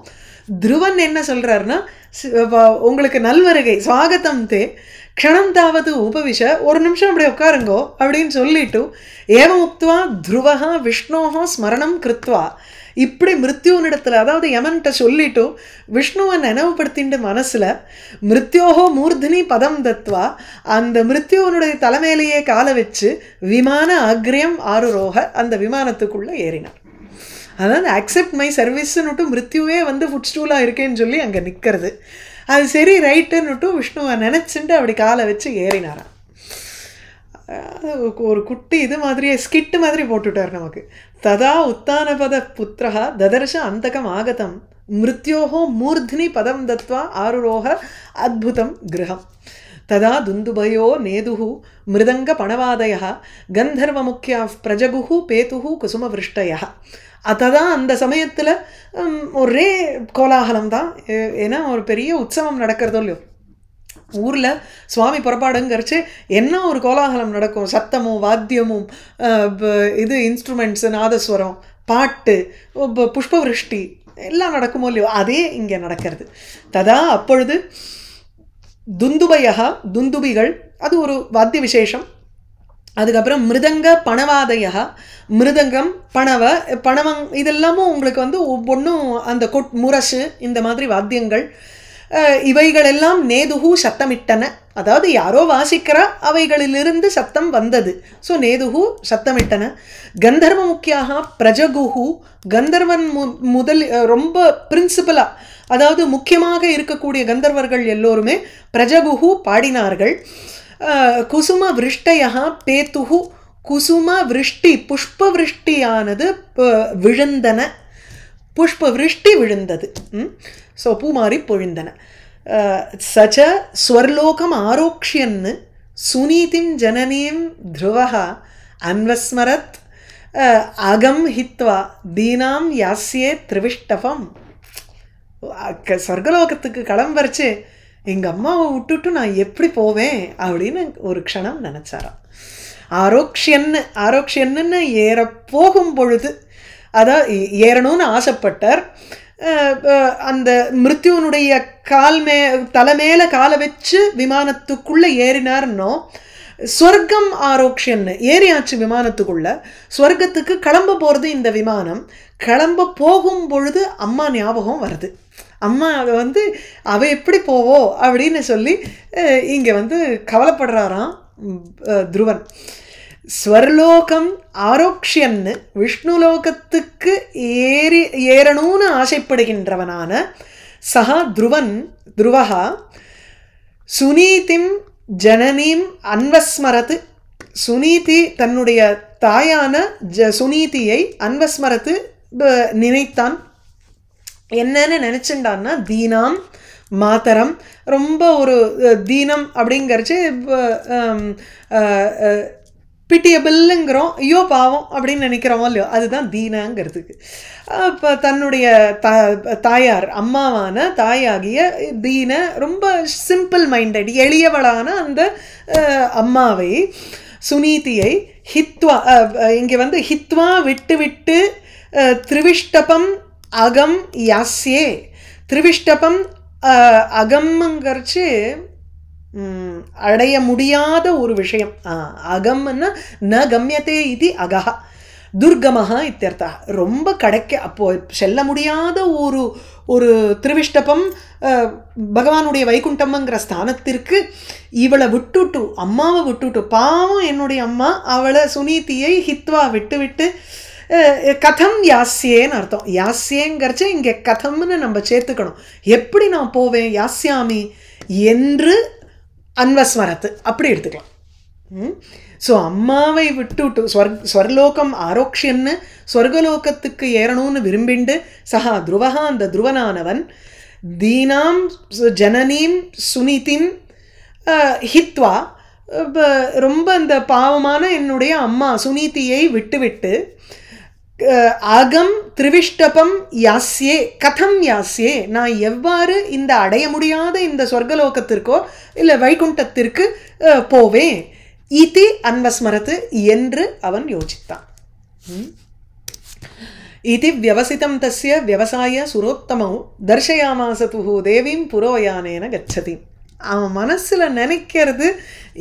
துருவன் என்ன சொல்கிறாருன்னா உங்களுக்கு நல்வருகை ஸ்வாகதம் தே க்ஷணம் தாவது உபவிஷ, ஒரு நிமிஷம் அப்படி உட்காருங்கோ அப்படின்னு சொல்லிட்டு ஏவம் உக்துவா துருவஹா விஷ்ணோஹோ ஸ்மரணம் கிருத்வா, இப்படி மிருத்யுவனிடத்தில் அதாவது யமன்கிட்ட சொல்லிட்டு விஷ்ணுவை நினைவுபடுத்திட்டு மனசில் மிருத்யோகோ மூர்த்தினி பதம் தத்வா, அந்த மிருத்யுவனுடைய தலைமையிலேயே காலை வச்சு விமான அக்ரியம் ஆருரோக, அந்த விமானத்துக்குள்ளே ஏறினார். அதாவது அக்செப்ட் மை சர்வீஸ்னுட்டு மிருத்யுவே வந்து ஃபுட் ஸ்டூலாக இருக்கேன்னு சொல்லி அங்கே நிற்கிறது. அது சரி ரைட்டுன்னுட்டு விஷ்ணுவை நினச்சிட்டு அப்படி காலை வச்சு ஏறினாராம். ஒரு குட்டி இது மாதிரியே ஸ்கிட்டு மாதிரி போட்டுட்டார் நமக்கு. ததா உத்தானபத புத்திரஹா ததர்ஷ அந்தகம் ஆகதம் மிருத்யோஹோ மூர்த்தினி பதம் தத்வா ஆருரோக அத்புதம் கிரகம். ததா துந்துபயோ நேதுஹு மிருதங்க பணவாதய கந்தர்வ முக்கியா பிரஜகுஹு பேதுஹு குசுமவிருஷ்டய. அதுதான் அந்த சமயத்தில் ஒரே கோலாகலம் தான். ஏன்னா ஒரு பெரிய உற்சவம் நடக்கிறதோ இல்லையோ, ஊரில் சுவாமி புறப்பாடுங்கிறச்சு என்ன ஒரு கோலாகலம் நடக்கும், சத்தமும் வாத்தியமும் இது இன்ஸ்ட்ருமெண்ட்ஸு நாதஸ்வரம் பாட்டு புஷ்பவிருஷ்டி எல்லாம் நடக்குமோ இல்லையோ, அதே இங்கே நடக்கிறது. ததா அப்பொழுது துந்துபயா துந்துபிகள், அது ஒரு வாத்திய விசேஷம். அதுக்கப்புறம் மிருதங்க பணவாதயா, மிருதங்கம் பணவங் இதெல்லாமும் உங்களுக்கு வந்து ஒவ்வொன்றும் அந்த முரசு இந்த மாதிரி வாத்தியங்கள் இவைகளெல்லாம் நேதுகு சத்தமிட்டன, அதாவது யாரோ வாசிக்கிறா அவைகளிலிருந்து சத்தம் வந்தது. ஸோ நேதுகு சத்தமிட்டன. கந்தர்வ முக்கியாக பிரஜகுஹு, கந்தர்வன் முதல் ரொம்ப பிரின்சிபலாக அதாவது முக்கியமாக இருக்கக்கூடிய கந்தர்வர்கள் எல்லோருமே பிரஜகுஹு பாடினார்கள். குசும விருஷ்டயா பேத்துஹு, குசும விருஷ்டி புஷ்ப விருஷ்டியானது விழுந்தன, புஷ்ப விருஷ்டி விழுந்தது. ஸோ பூமாரி பொழிந்தன. சச்ச ஸ்வர்லோகம் ஆரோக்ஷியன்னு சுனீதிம் ஜனனீம் துருவஹா அன்வஸ்மரத் அகம் ஹித்வா தீனாம் யாஸ்யே திரிவிஷ்டபம். சொர்க்கலோகத்துக்கு கிளம்பரிச்சு எங்கள் அம்மாவை விட்டுட்டு நான் எப்படி போவேன் அப்படின்னு ஒரு க்ஷணம் நினச்சாராம். ஆரோக்ஷியன்னு ஏற போகும் பொழுது, அதான் ஏறணும்னு ஆசைப்பட்டார். அந்த மிருத்யுவனுடைய தலைமையில காலை வச்சு விமானத்துக்குள்ளே ஏறினார்னோ, ஸ்வர்க்கம் ஆரோக்ஷன்னு ஏறியாச்சு விமானத்துக்குள்ள. ஸ்வர்க்கத்துக்கு கிளம்ப போகிறது இந்த விமானம். கிளம்ப போகும் பொழுது அம்மா ஞாபகம் வருது. அம்மா வந்து அவ எப்படி போவோ அப்படின்னு சொல்லி இங்கே வந்து கவலைப்படுறாராம் துருவன். ஸ்வர்லோகம் ஆரோக்ஷன்னு விஷ்ணுலோகத்துக்கு ஏறணும்னு ஆசைப்படுகின்றவனான சஹா துருவஹா சுனீதிம் ஜனனீம் அன்வஸ்மரத்து. சுனீதி தன்னுடைய தாயான சுனீதியை அன்வஸ்மரத்து நினைத்தான். என்னன்னு நினச்சிண்டான்னா தீனாம் மாத்தரம், ரொம்ப ஒரு தீனம் அப்படிங்கிறச்சு பிட்டியபிள்ங்கிறோம், ஐயோ பாவம் அப்படின்னு நினைக்கிறோமோ இல்லையோ, அதுதான் தீனாங்கிறதுக்கு. இப்போ தன்னுடைய தாயார் அம்மாவான தாயாகிய தீன ரொம்ப சிம்பிள் மைண்டட் எளியவளான அந்த அம்மாவை சுனீதியை ஹித்வா, இங்கே வந்து ஹித்வா விட்டு விட்டு திரிவிஷ்டபம் அகம் யாஸ்யே. திரிவிஷ்டபம் அகம்ங்கிறச்சு அடைய முடியாத ஒரு விஷயம். அகம்னா ந கம்யத்தே இது அகஹா துர்கமஹா இத்தியர்த்தா. ரொம்ப கிடைக்க அப்போ செல்ல முடியாத ஒரு திருவிஷ்டபம் பகவானுடைய வைகுண்டம்ங்கிற ஸ்தானத்திற்கு இவளை விட்டுட்டு, அம்மாவை விட்டுட்டு, பாவம் என்னுடைய அம்மா, அவளை சுனீதியை ஹித்வா விட்டு விட்டு கதம் யாஸ்யேன்னு அர்த்தம். யாஸ்யேங்கிறச்சு இங்கே கதம்னு நம்ம சேர்த்துக்கணும். எப்படி நான் போவேன், யாஸ்யாமி என்று அன்வஸ்மரத்து அப்படி எடுத்துக்கலாம். ஸோ அம்மாவை விட்டுட்டு ஸ்வர்லோகம் ஆரோக்ஷன்னு ஸ்வர்கலோகத்துக்கு ஏறணும்னு விரும்பிண்டு சஹா துருவஹா அந்த துருவனானவன் தீனாம் ஜனனீம் சுனிதிம் ஹித்வா ரொம்ப அந்த பாவமான என்னுடைய அம்மா சுனீதியை விட்டுவிட்டு அகம் திரிவிஷ்டபம் யாஸ்யே கதம் யாஸ்யே, நான் எவ்வாறு இந்த அடைய முடியாத இந்த சொர்க்கலோகத்திற்கோ இல்லை வைகுண்டத்திற்கு போவேன் இதி அன்வஸ்மரத்து என்று அவன் யோசித்தான். இதி வியவசிதம் தஸ்ய விவசாய சுரோத்தமம் தர்ஷயாமாசதுஹு தேவீம் புரோயானேன கச்சதி. அவன் மனசில் நினைக்கிறது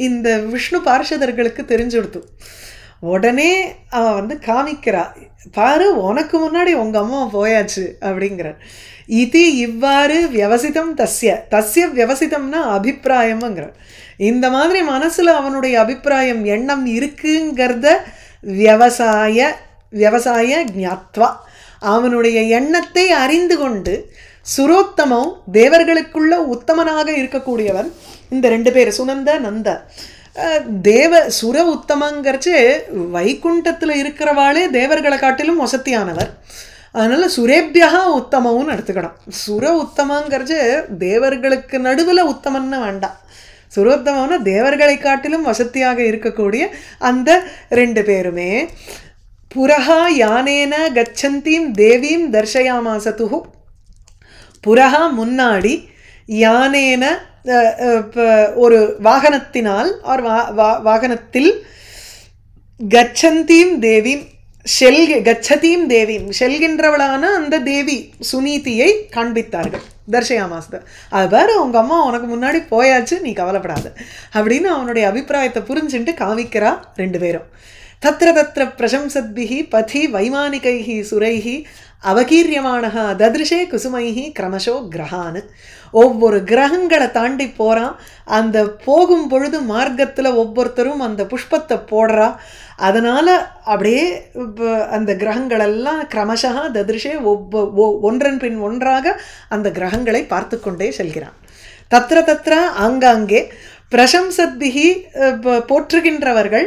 இந்த விஷ்ணு பார்ஷதர்களுக்கு தெரிஞ்சுடுத்து. உடனே அவன் வந்து காமிக்கிறா, பாரு உனக்கு முன்னாடி உங்கள் அம்மா போயாச்சு அப்படிங்கிற. இது இவ்வாறு வியவசிதம் தஸ்ய வியவசிதம்னா அபிப்பிராயம்ங்கிற. இந்த மாதிரி மனசில் அவனுடைய அபிப்பிராயம் எண்ணம் இருக்குங்கிறத விவசாய ஞாத்வா அவனுடைய எண்ணத்தை அறிந்து கொண்டு சுரோத்தமம் தேவர்களுக்குள்ள உத்தமனாக இருக்கக்கூடியவன். இந்த ரெண்டு பேர் சுனந்த நந்த தேவ சுர உத்தமங்கிறச்சு வைகுண்டத்தில் இருக்கிறவாளே தேவர்களை காட்டிலும் வசத்தியானவர். அதனால் சுரேபியா உத்தமம்னு எடுத்துக்கணும். சுர உத்தமங்கிறச்சு தேவர்களுக்கு நடுவில் உத்தமன்னு வேண்டாம். சுரோத்தமம்னா தேவர்களை காட்டிலும் வசத்தியாக இருக்கக்கூடிய அந்த ரெண்டு பேருமே புரஹா யானேன கச்சந்தீம் தேவீம் தர்ஷயாமாசதுஹு. புரஹா முன்னாடி, யானேன ஒரு வாகனத்தினால் ஆர் வாகனத்தில், கச்சந்தீம் தேவீம் கச்சதீம் தேவீம் செல்கின்றவளான அந்த தேவி சுனீதியை காண்பித்தார்கள். தர்ஷயாமாஸ்த அது பாரு உங்கள் அம்மா உனக்கு முன்னாடி போயாச்சு, நீ கவலைப்படாத அப்படின்னு அவனுடைய அபிப்பிராயத்தை புரிஞ்சுட்டு காமிக்கிறா ரெண்டு பேரும். தத்திர தத்திர பிரசம்சத்பிஹி பதி வைமானிகைஹி சுரைஹி அவகீரியமானஹா ததிருஷே குசுமைஹி கிரமஷோ கிரகான்னு. ஒவ்வொரு கிரகங்களை தாண்டி போகிறான். அந்த போகும் பொழுது மார்க்கத்தில் ஒவ்வொருத்தரும் அந்த புஷ்பத்தை போடுறா. அதனால் அப்படியே அந்த கிரகங்களெல்லாம் கிரமஷா ததிருஷே ஒன்றன் பின் ஒன்றாக அந்த கிரகங்களை பார்த்து கொண்டே செல்கிறான். தத்திர தத்திர ஆங்காங்கே பிரசம்சத்பிஹி போற்றுகின்றவர்கள்,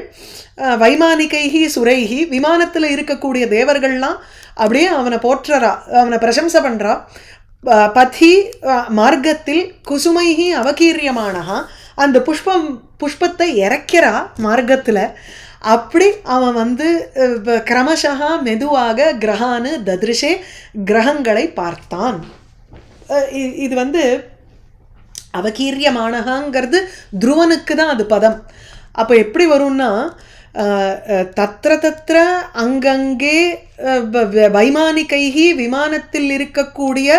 வைமானிகைஹி சுரைஹி விமானத்தில் இருக்கக்கூடிய தேவர்கள்லாம் அப்படியே அவனை போற்றுறா, அவனை பிரசம்சை பண்ணுறா. பதி மார்க்கத்தில் குசுமைஹி அவகீரியமானஹா அந்த புஷ்பத்தை இறக்கிறா மார்க்கத்தில். அப்படி அவன் வந்து கிரமஷா மெதுவாக கிரகானு ததிருஷே கிரகங்களை பார்த்தான். இது வந்து அவகீரியமானகாங்கிறது துருவனுக்கு தான் அது பதம். அப்போ எப்படி வரும்னா தத்திர தத்திர அங்கங்கே வைமானிகைஹி விமானத்தில் இருக்கக்கூடிய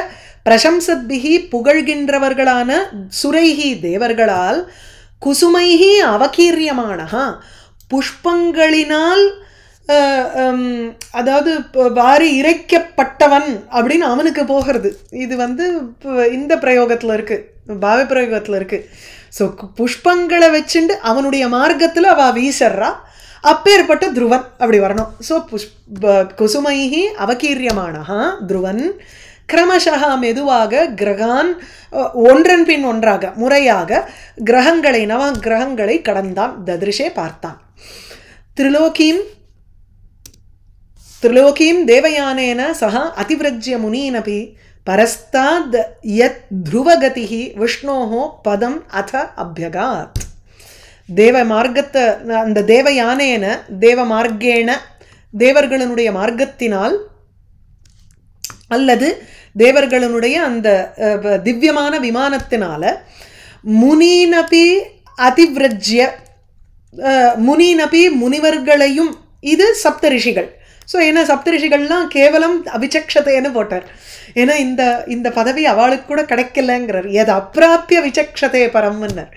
பிரசம்சத்பிஹி புகழ்கின்றவர்களான சுரைஹி தேவர்களால் குசுமைஹி அவகீரியமானஹா புஷ்பங்களினால் அதாவது வாரி இறைக்கப்பட்டவன் அப்படின்னு அவனுக்கு போகிறது. இது வந்து இந்த பிரயோகத்தில் இருக்குது, பாவ பிரயோகத்தில் இருக்குது. ஸோ புஷ்பங்களை வச்சுண்டு அவனுடைய மார்க்கத்தில் அவள் வீசறா, அப்பேற்பட்ட துருவன் அப்படி வரணும். ஸோ குசுமைஹி அவகீரியமானஹா துருவன் கிரமசா மெதுவாக கிரகான் ஒன்றன் பின் ஒன்றாக முறையாக கிரகங்களை நவ கிரகங்களை கடந்தான். ததிருஷே பார்த்தான். त्रिलोकीं देवयानेन सह अतिव्रज्य मुनीनपि परस्ताद् यत् ध्रुवगतिः विष्णोः पदम् अथ अभ्यगात्. தேவமார்க்கத்தை அந்த தேவயானேன தேவமார்க்கேண தேவர்களுடைய மார்க்கத்தினால் அல்லது தேவர்களுடைய அந்த திவ்யமான விமானத்தினால முனீனபி அதிவ்ரஜ்ய முனீனபி முனிவர்களையும், இது சப்தரிஷிகள். ஸோ ஏன்னா சப்தரிஷிகள்லாம் கேவலம் அவிச்சக்ஷத்தைன்னு போட்டார். ஏன்னா இந்த பதவி அவளுக்கு கூட கிடைக்கலங்கிறார். எது அப்பிராப்பிய விசக்ஷதே பரம்னர்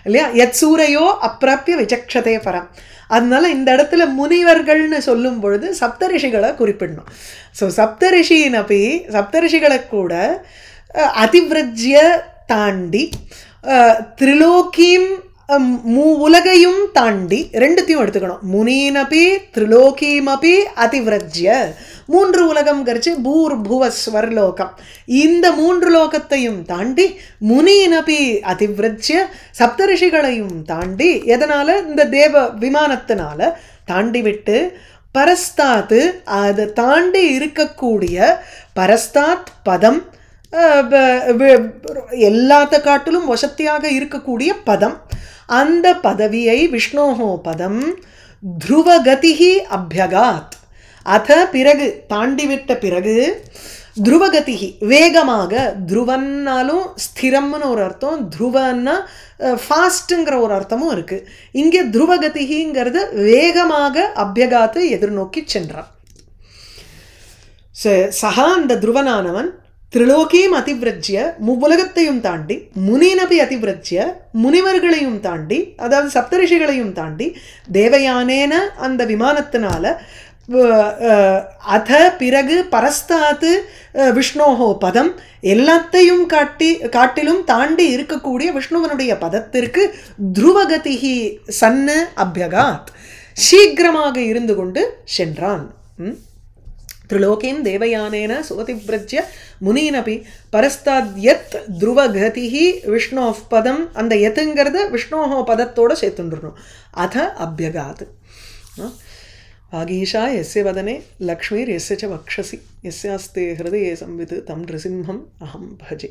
இல்லையா, எத் சூரையோ அப்பிராப்பிய விசக்ஷதே பரம். அதனால இந்த இடத்துல முனிவர்கள்னு சொல்லும் பொழுது சப்தரிஷிகளை குறிப்பிடணும். ஸோ சப்தரிஷினப்பி சப்தரிஷிகளை கூட அதிவ்ரஜ்ய தாண்டி திரிலோகீம் உலகையும் தாண்டி ரெண்டுத்தையும் எடுத்துக்கணும். முனீனபி திரிலோகீமபி அதிவ்ரஜ்ய, 3 உலகம் கரிச்சு பூர் புவ ஸ்வர்லோகம், இந்த 3 லோகத்தையும் தாண்டி முனீனபி அதிவ்ரஜ்ய சப்தரிஷிகளையும் தாண்டி, எதனால இந்த தேவ விமானத்தினால தாண்டி விட்டு பரஸ்தாத்து அதை தாண்டி இருக்கக்கூடிய பரஸ்தாத் பதம் எல்லாத்த காட்டிலும் வசத்தியாக இருக்கக்கூடிய பதம், அந்த பதவியை விஷ்ணோஹோ பதம் த்ருவகதிஹி அப்யகாத். அத பிறகு தாண்டிவிட்ட பிறகு த்ருவகதிஹி வேகமாக, த்ருவன்னாலும் ஸ்திரம்னு ஒரு அர்த்தம், த்ருவன்னா ஃபாஸ்ட்டுங்கிற ஒரு அர்த்தமும் இருக்குது. இங்கே த்ருவகதிஹிங்கிறது வேகமாக அப்யகாத்து எதிர்நோக்கி சென்றான். சஹா அந்த துருவனானவன் திரிலோகியும் அதிவ்ரஜ்ய முவ்வுலகத்தையும் தாண்டி முனீனபி அதிவ்ரஜ்ய முனிவர்களையும் தாண்டி, அதாவது சப்தரிஷிகளையும் தாண்டி தேவயானேன அந்த விமானத்தினால அத பிறகு பரஸ்தாத்து விஷ்ணோஹோ பதம் எல்லாத்தையும் காட்டிலும் தாண்டி இருக்கக்கூடிய விஷ்ணுவனுடைய பதத்திற்கு த்ருவகதிஹி சன்னு அப்யகாத் சீக்கிரமாக இருந்து கொண்டு சென்றான். त्रिलोकीं देवयानेन सुवतिव्रज्य मुनीनपि परस्ताद् यत् ध्रुवगतिः विष्णोः पदम्, அந்த யத்துங்கிறது விஷ்ணோஹ பதத்தோட சேர்த்துன்றணும். அத அப்யகாத். वागीशा यस्य वदने लक्ष्मीर्यस्य च वक्षसि यस्यास्ते हृदये संवित् तं नृसिंहम् अहं भजे.